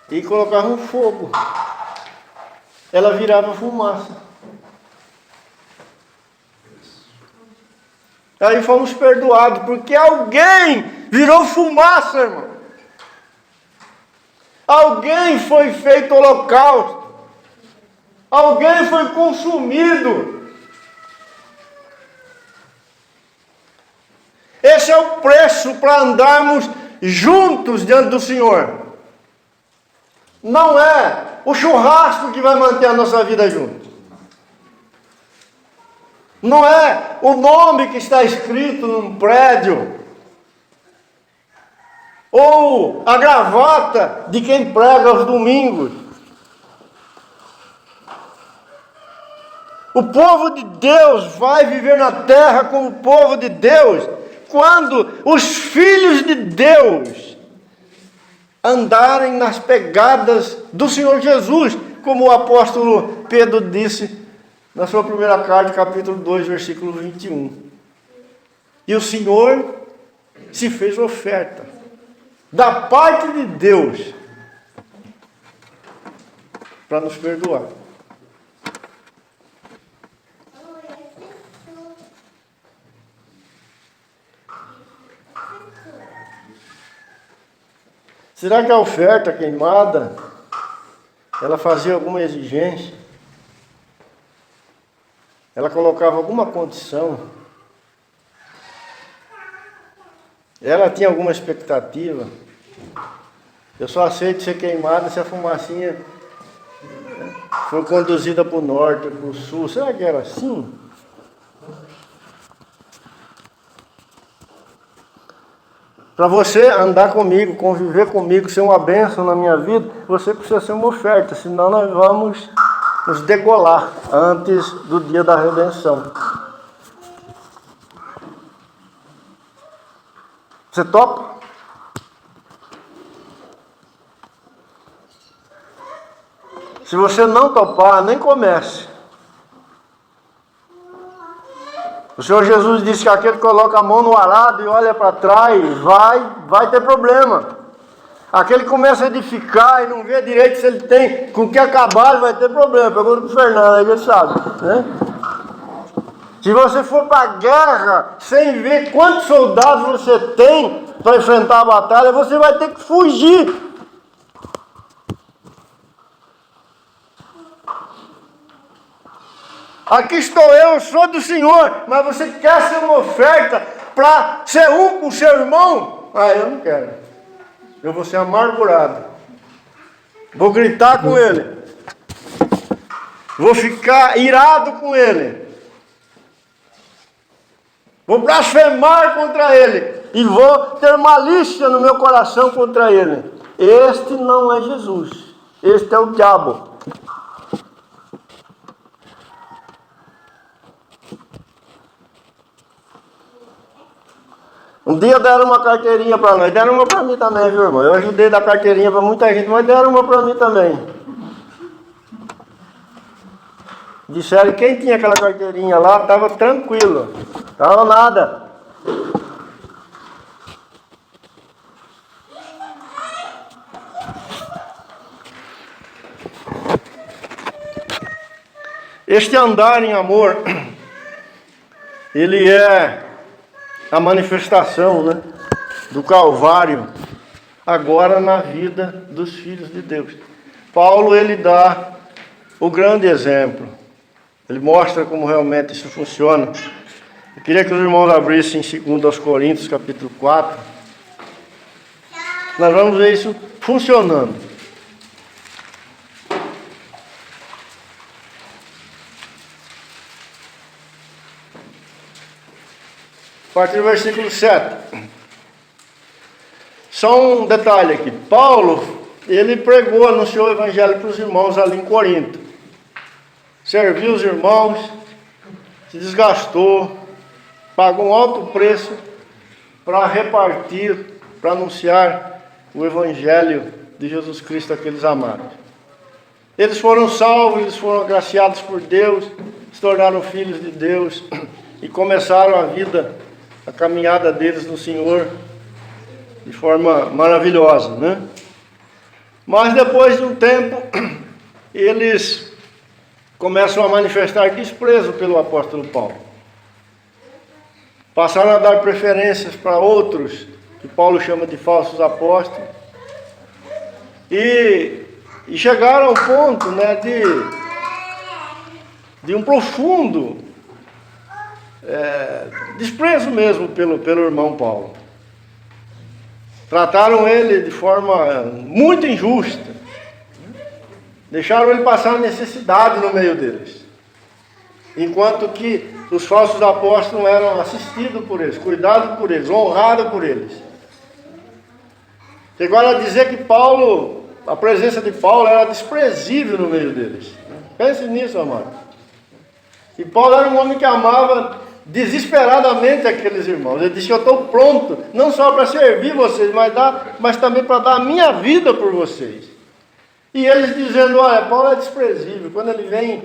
e colocavam fogo. Ela virava fumaça. Aí fomos perdoados, porque alguém virou fumaça, irmão. Alguém foi feito holocausto. Alguém foi consumido. Esse é o preço para andarmos juntos diante do Senhor. Não é o churrasco que vai manter a nossa vida junto. Não é o nome que está escrito num prédio. Ou a gravata de quem prega aos domingos. O povo de Deus vai viver na terra como o povo de Deus quando os filhos de Deus andarem nas pegadas do Senhor Jesus, como o apóstolo Pedro disse na sua primeira carta, capítulo 2, versículo 21. E o Senhor se fez oferta da parte de Deus para nos perdoar. Será que a oferta queimada, ela fazia alguma exigência? Ela colocava alguma condição? Ela tinha alguma expectativa? Eu só aceito ser queimada se a fumacinha for conduzida para o norte, para o sul. Será que era assim? Para você andar comigo, conviver comigo, ser uma bênção na minha vida, você precisa ser uma oferta, senão nós vamos nos degolar antes do dia da redenção. Você topa? Se você não topar, nem comece. O Senhor Jesus disse que aquele que coloca a mão no arado e olha para trás, vai ter problema. Aquele que começa a edificar e não vê direito se ele tem com que acabar, vai ter problema. Pergunta para o Fernando, aí ele sabe, né? Se você for para a guerra sem ver quantos soldados você tem para enfrentar a batalha, você vai ter que fugir. Aqui estou eu sou do Senhor, mas você quer ser uma oferta para ser um com o seu irmão? Ah, eu não quero. Eu vou ser amargurado. Vou gritar com ele. Vou ficar irado com ele. Vou blasfemar contra ele. E vou ter malícia no meu coração contra ele. Este não é Jesus. Este é o diabo. Um dia deram uma carteirinha para nós, deram uma para mim também, viu, irmão? Eu ajudei a dar carteirinha para muita gente, mas deram uma para mim também. Disseram que quem tinha aquela carteirinha lá estava tranquilo, estava nada. Este andar em amor, ele é a manifestação, né, do Calvário, agora na vida dos filhos de Deus. Paulo, ele dá o grande exemplo. Ele mostra como realmente isso funciona. Eu queria que os irmãos abrissem em 2 Coríntios, capítulo 4. Nós vamos ver isso funcionando. A partir do versículo 7. Só um detalhe aqui. Paulo, ele pregou, anunciou o evangelho para os irmãos ali em Corinto. Serviu os irmãos, se desgastou, pagou um alto preço para repartir para anunciar o Evangelho de Jesus Cristo àqueles amados. Eles foram salvos, eles foram agraciados por Deus, se tornaram filhos de Deus e começaram a vida, a caminhada deles no Senhor de forma maravilhosa, né? Mas depois de um tempo, eles começam a manifestar desprezo pelo apóstolo Paulo. Passaram a dar preferências para outros, que Paulo chama de falsos apóstolos. E chegaram ao ponto, né, de um profundo desprezo mesmo pelo irmão Paulo. Trataram ele de forma muito injusta. Deixaram ele passar necessidade no meio deles. Enquanto que os falsos apóstolos eram assistidos por eles, cuidados por eles, honrados por eles. Chegaram a dizer que Paulo, a presença de Paulo era desprezível no meio deles. Pense nisso, amado. E Paulo era um homem que amava desesperadamente aqueles irmãos. Ele disse: eu estou pronto, não só para servir vocês, mas também para dar a minha vida por vocês. E eles dizendo: olha, Paulo é desprezível. Quando ele vem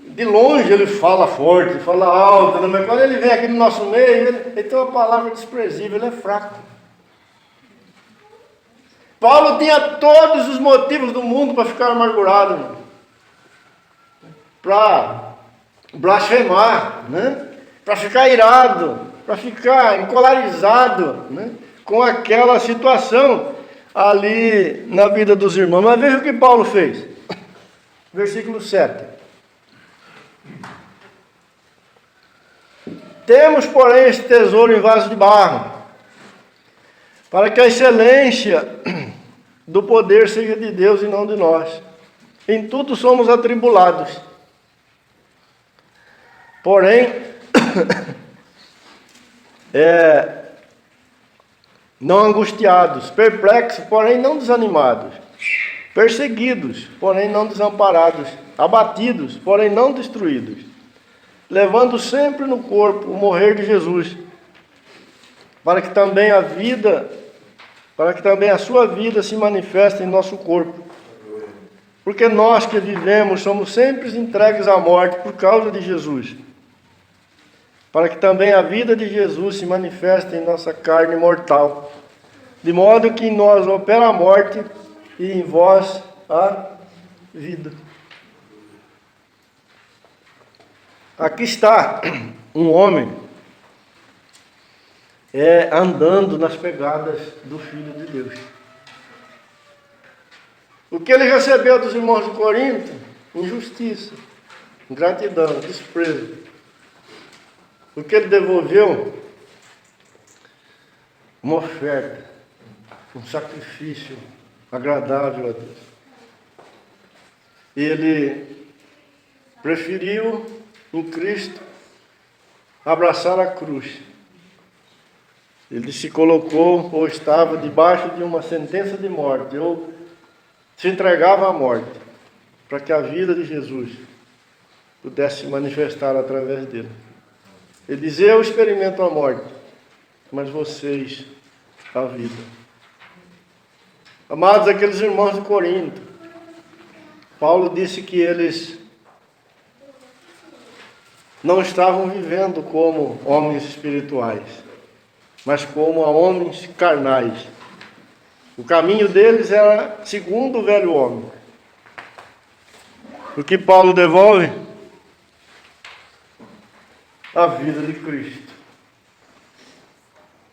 de longe, ele fala forte, fala alto, mas quando ele vem aqui no nosso meio, ele tem uma palavra desprezível, ele é fraco. Paulo tinha todos os motivos do mundo para ficar amargurado, para blasfemar, né? Para ficar irado, para ficar encolarizado, né? Com aquela situação ali na vida dos irmãos. Mas veja o que Paulo fez. Versículo 7. Temos, porém, este tesouro em vaso de barro, para que a excelência do poder seja de Deus e não de nós. Em tudo somos atribulados, porém, não angustiados, perplexos, porém não desanimados, perseguidos, porém não desamparados, abatidos, porém não destruídos, levando sempre no corpo o morrer de Jesus, para que também a sua vida se manifeste em nosso corpo. Porque nós que vivemos somos sempre entregues à morte por causa de Jesus, para que também a vida de Jesus se manifeste em nossa carne mortal, de modo que em nós opera a morte e em vós a vida. Aqui está um homem andando nas pegadas do Filho de Deus. O que ele recebeu dos irmãos de Corinto? Injustiça, ingratidão, desprezo. O que ele devolveu? Uma oferta, um sacrifício agradável a Deus. Ele preferiu em Cristo abraçar a cruz. Ele se colocou ou estava debaixo de uma sentença de morte, ou se entregava à morte, para que a vida de Jesus pudesse se manifestar através dele. Ele diz: eu experimento a morte, mas vocês a vida. Amados, aqueles irmãos de Corinto, Paulo disse que eles não estavam vivendo como homens espirituais, mas como homens carnais. O caminho deles era segundo o velho homem. O que Paulo devolve? A vida de Cristo.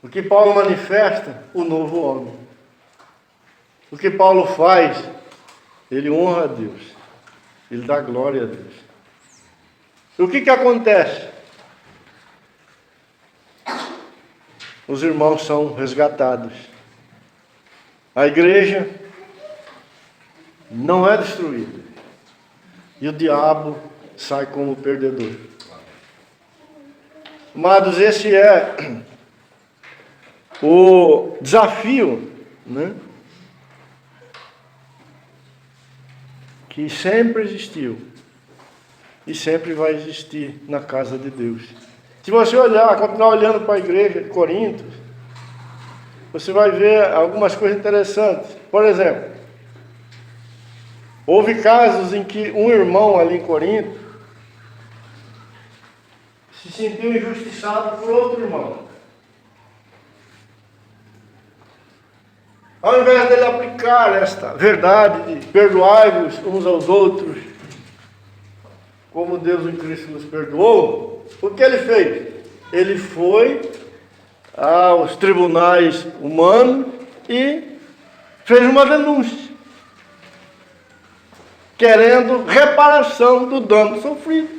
O que Paulo manifesta? O novo homem. O que Paulo faz? Ele honra a Deus. Ele dá glória a Deus. O que acontece? Os irmãos são resgatados. A igreja não é destruída. E o diabo sai como perdedor. Amados, esse é o desafio, né, que sempre existiu e sempre vai existir na casa de Deus. Se você continuar olhando para a igreja de Corinto, você vai ver algumas coisas interessantes. Por exemplo, houve casos em que um irmão ali em Corinto se sentiu injustiçado por outro irmão. Ao invés dele aplicar esta verdade de perdoai-vos uns aos outros, como Deus em Cristo nos perdoou, o que ele fez? Ele foi aos tribunais humanos e fez uma denúncia, querendo reparação do dano sofrido.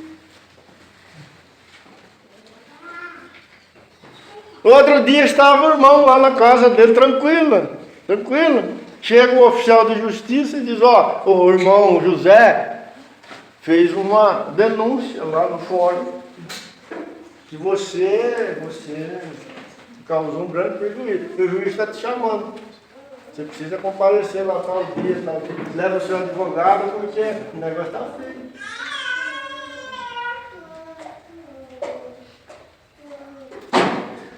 Outro dia estava o irmão lá na casa dele, tranquilo. Chega o oficial de justiça e diz, o irmão José fez uma denúncia lá no fórum que você causou um grande prejuízo. E o juiz está te chamando. Você precisa comparecer lá tal dia, tal dia. Leva o seu advogado porque o negócio está feio.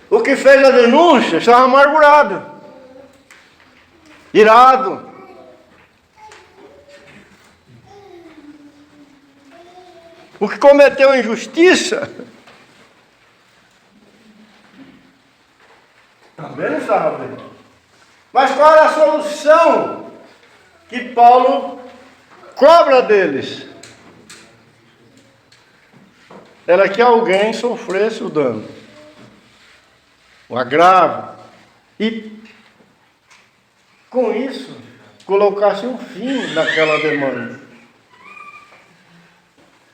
O que fez a denúncia estava amargurado, irado. O que cometeu injustiça também não estava bem. Mas qual era a solução que Paulo cobra deles? Era que alguém sofresse o dano, o agravo, e com isso colocasse um fim naquela demanda.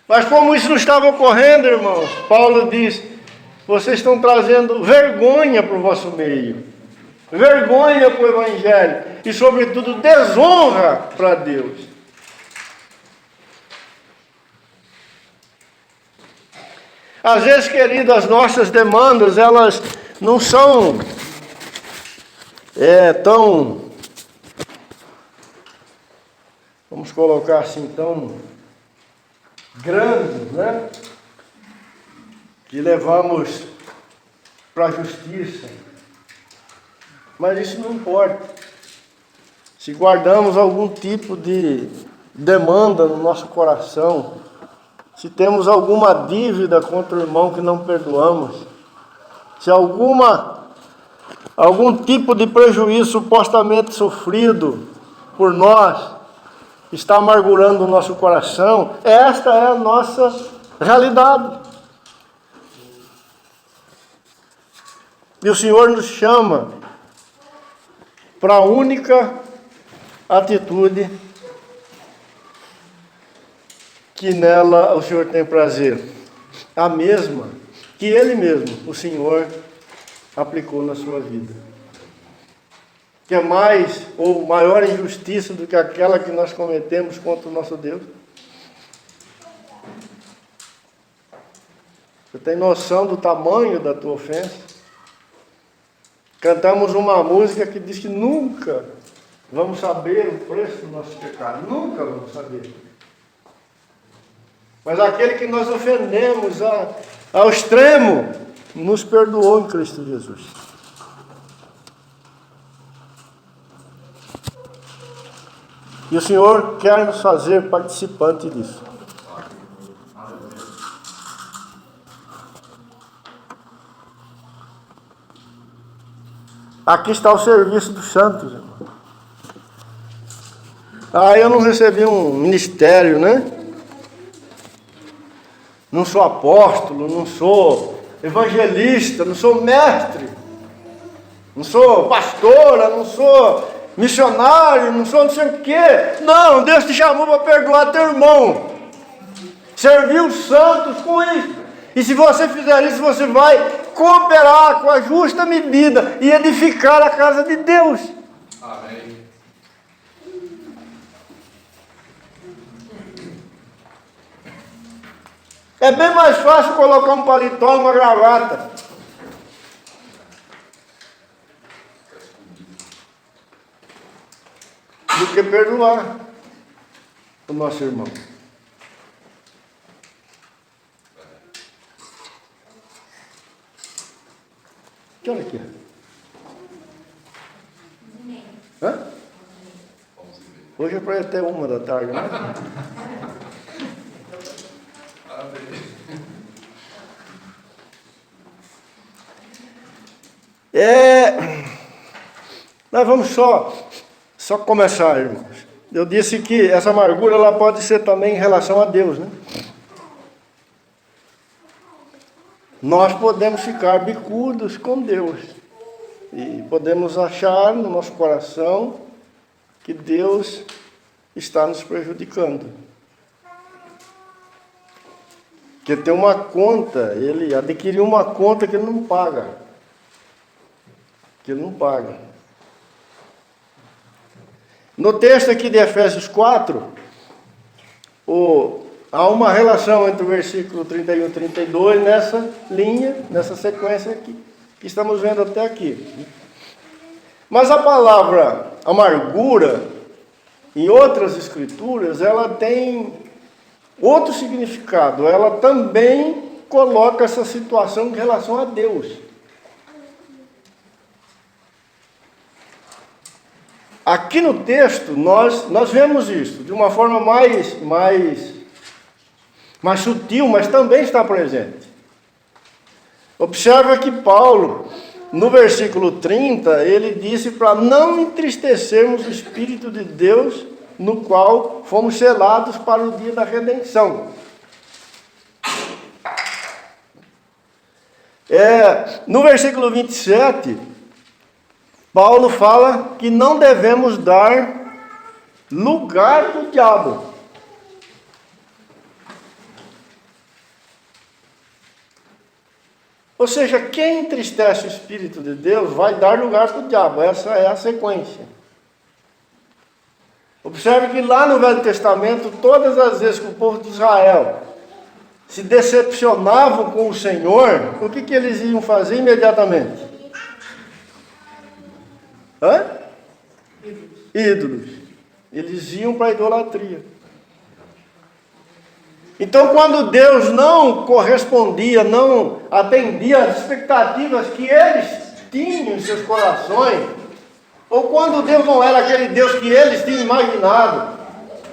Mas como isso não estava ocorrendo, irmãos, Paulo diz, vocês estão trazendo vergonha para o vosso meio, vergonha para o Evangelho e, sobretudo, desonra para Deus. Às vezes, querido, as nossas demandas, elas não são tão, vamos colocar assim, tão grandes, né? Que levamos para a justiça. Mas isso não importa. Se guardamos algum tipo de demanda no nosso coração, se temos alguma dívida contra o irmão que não perdoamos, se algum tipo de prejuízo supostamente sofrido por nós está amargurando o nosso coração, esta é a nossa realidade. E o Senhor nos chama para a única atitude que nela o Senhor tem prazer, a mesma que Ele mesmo, o Senhor, aplicou na sua vida. Que é mais ou maior injustiça do que aquela que nós cometemos contra o nosso Deus? Você tem noção do tamanho da tua ofensa? Cantamos uma música que diz que nunca vamos saber o preço do nosso pecado. Nunca vamos saber. Mas aquele que nós ofendemos ao extremo, nos perdoou em Cristo Jesus. E o Senhor quer nos fazer participante disso. Aqui está o serviço dos santos, irmão. Eu não recebi um ministério, né? Não sou apóstolo, não sou evangelista, não sou mestre, não sou pastora, não sou missionário, não sou não sei o quê. Não, Deus te chamou para perdoar teu irmão. Servir os santos com isso. E se você fizer isso, você vai cooperar com a justa medida e edificar a casa de Deus. Amém. É bem mais fácil colocar um paletó e uma gravata do que perdoar o nosso irmão. Olha aqui. Hoje é para ir até 1h, né? Nós vamos só começar, irmãos. Eu disse que essa amargura ela pode ser também em relação a Deus, né? Nós podemos ficar bicudos com Deus e podemos achar no nosso coração que Deus está nos prejudicando. Que tem uma conta, ele adquiriu uma conta que ele não paga. No texto aqui de Efésios 4, há uma relação entre o versículo 31 e 32 nessa linha, nessa sequência aqui, que estamos vendo até aqui. Mas a palavra amargura, em outras escrituras, ela tem outro significado. Ela também coloca essa situação em relação a Deus. Aqui no texto, nós vemos isso de uma forma mais sutil, mas também está presente. Observa que Paulo, no versículo 30, ele disse para não entristecermos o Espírito de Deus, no qual fomos selados para o dia da redenção. No versículo 27, Paulo fala que não devemos dar lugar do diabo. Ou seja, quem entristece o Espírito de Deus vai dar lugar para o diabo. Essa é a sequência. Observe que lá no Velho Testamento, todas as vezes que o povo de Israel se decepcionavam com o Senhor, o que eles iam fazer imediatamente? Ídolos. Eles iam para a idolatria. Então, quando Deus não correspondia, não atendia às expectativas que eles tinham em seus corações, ou quando Deus não era aquele Deus que eles tinham imaginado,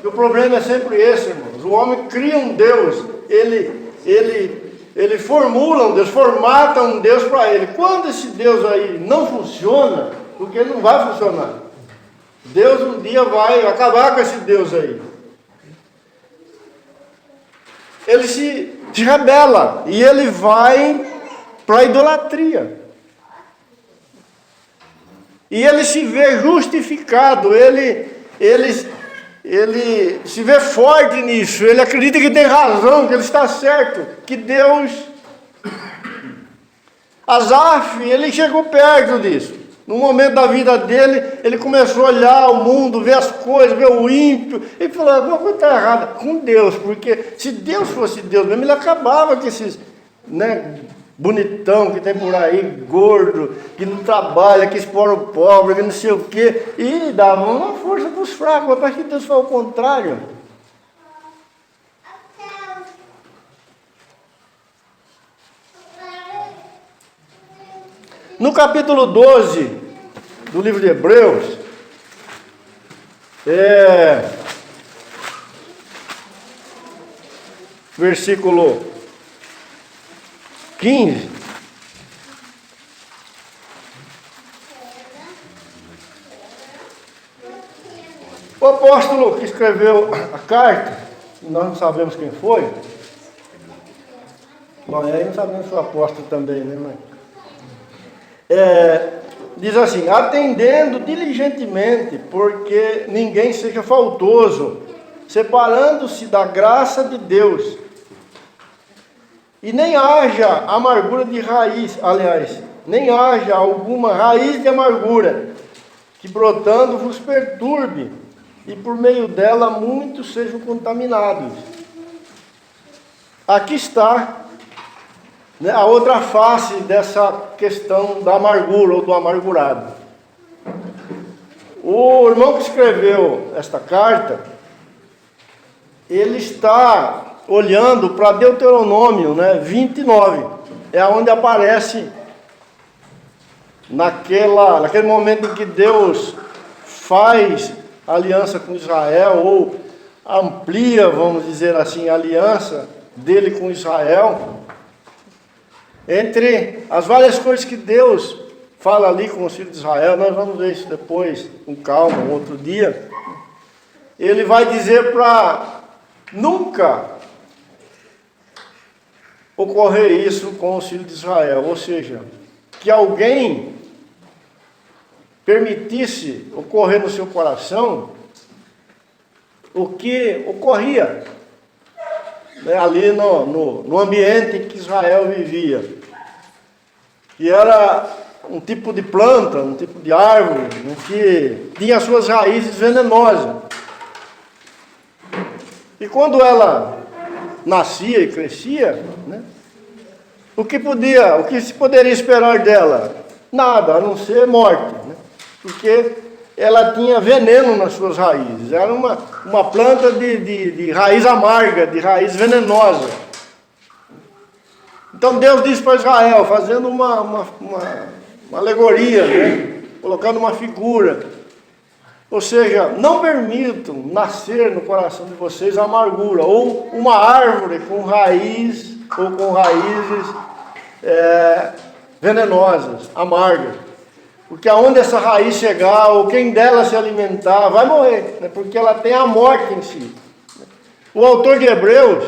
que o problema é sempre esse, irmãos. O homem cria um Deus, ele formula um Deus, formata um Deus para ele. Quando esse Deus aí não funciona, porque ele não vai funcionar, Deus um dia vai acabar com esse Deus aí. Ele se rebela e ele vai para a idolatria. E ele se vê justificado, ele se vê forte nisso, ele acredita que tem razão, que ele está certo, que Deus... Asaf, ele chegou perto disso. No momento da vida dele, ele começou a olhar o mundo, ver as coisas, ver o ímpio. Ele falou, alguma coisa está errada com Deus, porque se Deus fosse Deus mesmo, ele acabava com esses bonitão que tem por aí, gordo, que não trabalha, que explora o pobre, que não sei o quê. E dava uma força para os fracos, mas parece que Deus foi ao contrário. No capítulo 12 do livro de Hebreus, versículo 15, o apóstolo que escreveu a carta, nós não sabemos quem foi, bom, aí não sabemos se foi o apóstolo também, né, mãe? Diz assim, atendendo diligentemente, porque ninguém seja faltoso, separando-se da graça de Deus, e nem haja amargura de raiz, aliás, nem haja alguma raiz de amargura, que brotando vos perturbe, e por meio dela muitos sejam contaminados. Aqui está a outra face dessa questão da amargura ou do amargurado. O irmão que escreveu esta carta, ele está olhando para Deuteronômio 29, é onde aparece naquele momento em que Deus faz aliança com Israel, ou amplia, vamos dizer assim, a aliança dele com Israel. Entre as várias coisas que Deus fala ali com os filhos de Israel, nós vamos ver isso depois, com calma, um outro dia. Ele vai dizer para nunca ocorrer isso com os filhos de Israel, ou seja, que alguém permitisse ocorrer no seu coração o que ocorria, né, ali no ambiente em que Israel vivia, que era um tipo de planta, um tipo de árvore, né, que tinha suas raízes venenosas. E quando ela nascia e crescia, né, o que se poderia esperar dela? Nada, a não ser morte, né? Porque ela tinha veneno nas suas raízes. Era uma planta de raiz amarga, de raiz venenosa. Então Deus disse para Israel, fazendo uma alegoria, né? Colocando uma figura. Ou seja, não permitam nascer no coração de vocês a amargura, ou uma árvore com raiz, ou com raízes venenosas, amargas. Porque aonde essa raiz chegar, ou quem dela se alimentar, vai morrer, né? Porque ela tem a morte em si. O autor de Hebreus,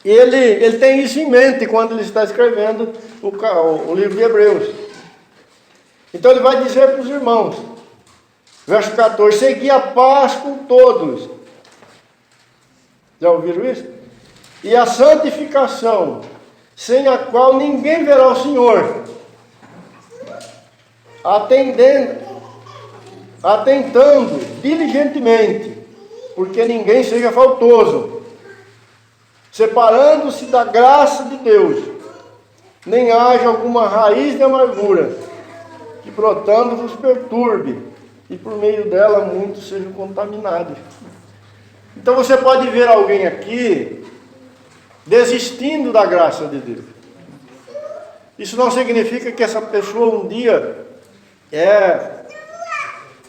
ele tem isso em mente quando ele está escrevendo o livro de Hebreus. Então ele vai dizer para os irmãos, verso 14, segui a paz com todos. Já ouviram isso? E a santificação, sem a qual ninguém verá o Senhor. Atentando diligentemente, porque ninguém seja faltoso, separando-se da graça de Deus, nem haja alguma raiz de amargura, que brotando vos perturbe, e por meio dela muitos sejam contaminados. Então você pode ver alguém aqui desistindo da graça de Deus. Isso não significa que essa pessoa um dia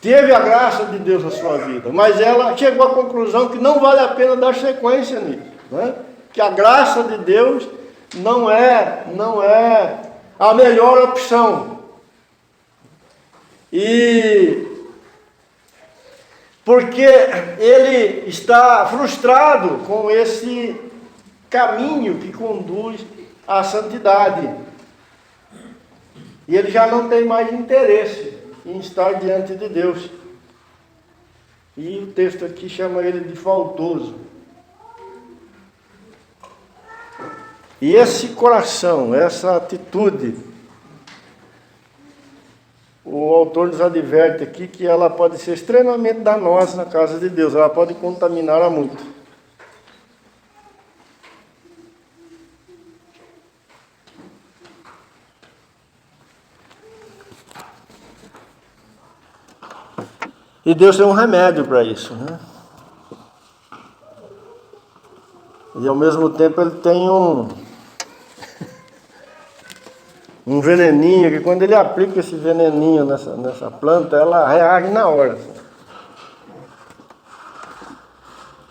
teve a graça de Deus na sua vida, mas ela chegou à conclusão que não vale a pena dar sequência nisso, né? Que a graça de Deus não é a melhor opção. E porque ele está frustrado com esse caminho que conduz à santidade. E ele já não tem mais interesse em estar diante de Deus. E o texto aqui chama ele de faltoso. E esse coração, essa atitude, o autor nos adverte aqui que ela pode ser extremamente danosa na casa de Deus. Ela pode contaminar a muito. E Deus tem um remédio para isso, né? E ao mesmo tempo ele tem um veneninho, que quando ele aplica esse veneninho nessa planta, ela reage na hora.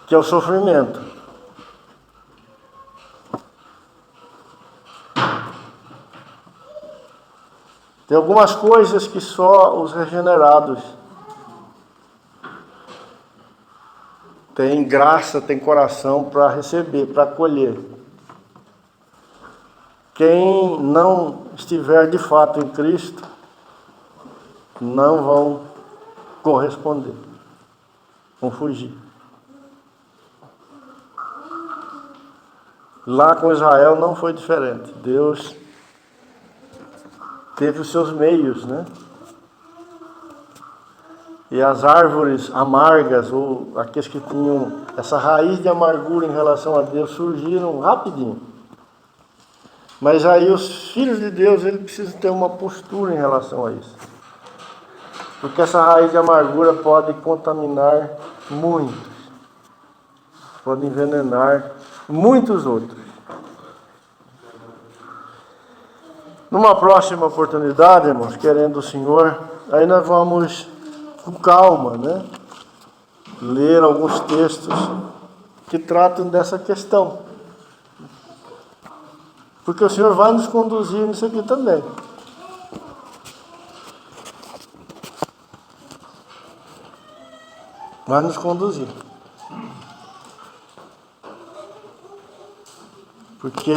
Que é o sofrimento. Tem algumas coisas que só os regenerados têm graça, têm coração para receber, para acolher. Quem não estiver de fato em Cristo, não vão corresponder, vão fugir. Lá com Israel não foi diferente. Deus teve os seus meios, né? E as árvores amargas, ou aqueles que tinham essa raiz de amargura em relação a Deus, surgiram rapidinho. Mas aí os filhos de Deus, eles precisam ter uma postura em relação a isso. Porque essa raiz de amargura pode contaminar muitos. Pode envenenar muitos outros. Numa próxima oportunidade, irmãos, querendo o Senhor, aí nós vamos com calma, né? ler alguns textos que tratam dessa questão. Porque o Senhor vai nos conduzir nisso aqui também. Vai nos conduzir. Porque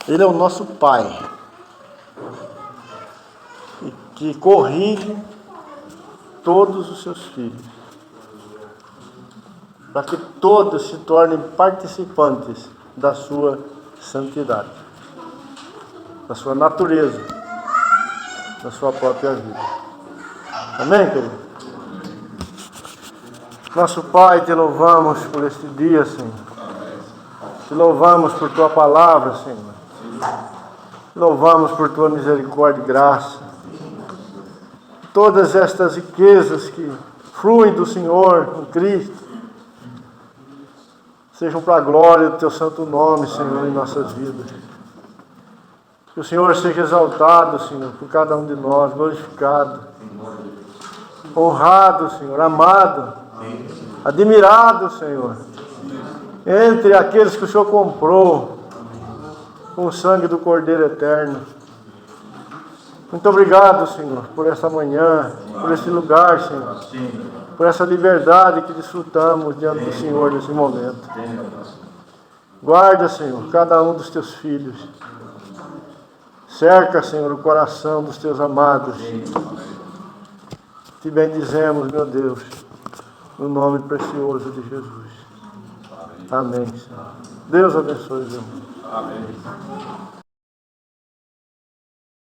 Ele é o nosso Pai, e que corrige todos os seus filhos, para que todos se tornem participantes da sua santidade, da sua natureza, da sua própria vida. Amém, querido? Nosso Pai, te louvamos por este dia, Senhor. Te louvamos por Tua palavra, Senhor. Te louvamos por Tua misericórdia e graça. Todas estas riquezas que fluem do Senhor em Cristo, sejam para a glória do Teu santo nome, Senhor, em nossas vidas. Que o Senhor seja exaltado, Senhor, por cada um de nós, glorificado, honrado, Senhor, amado, admirado, Senhor, entre aqueles que o Senhor comprou com o sangue do Cordeiro Eterno. Muito obrigado, Senhor, por essa manhã, por esse lugar, Senhor, por essa liberdade que desfrutamos diante do Senhor nesse momento. Guarda, Senhor, cada um dos Teus filhos. Cerca, Senhor, o coração dos Teus amados. Te bendizemos, meu Deus, no nome precioso de Jesus. Amém, Senhor. Deus abençoe, irmão. Amém.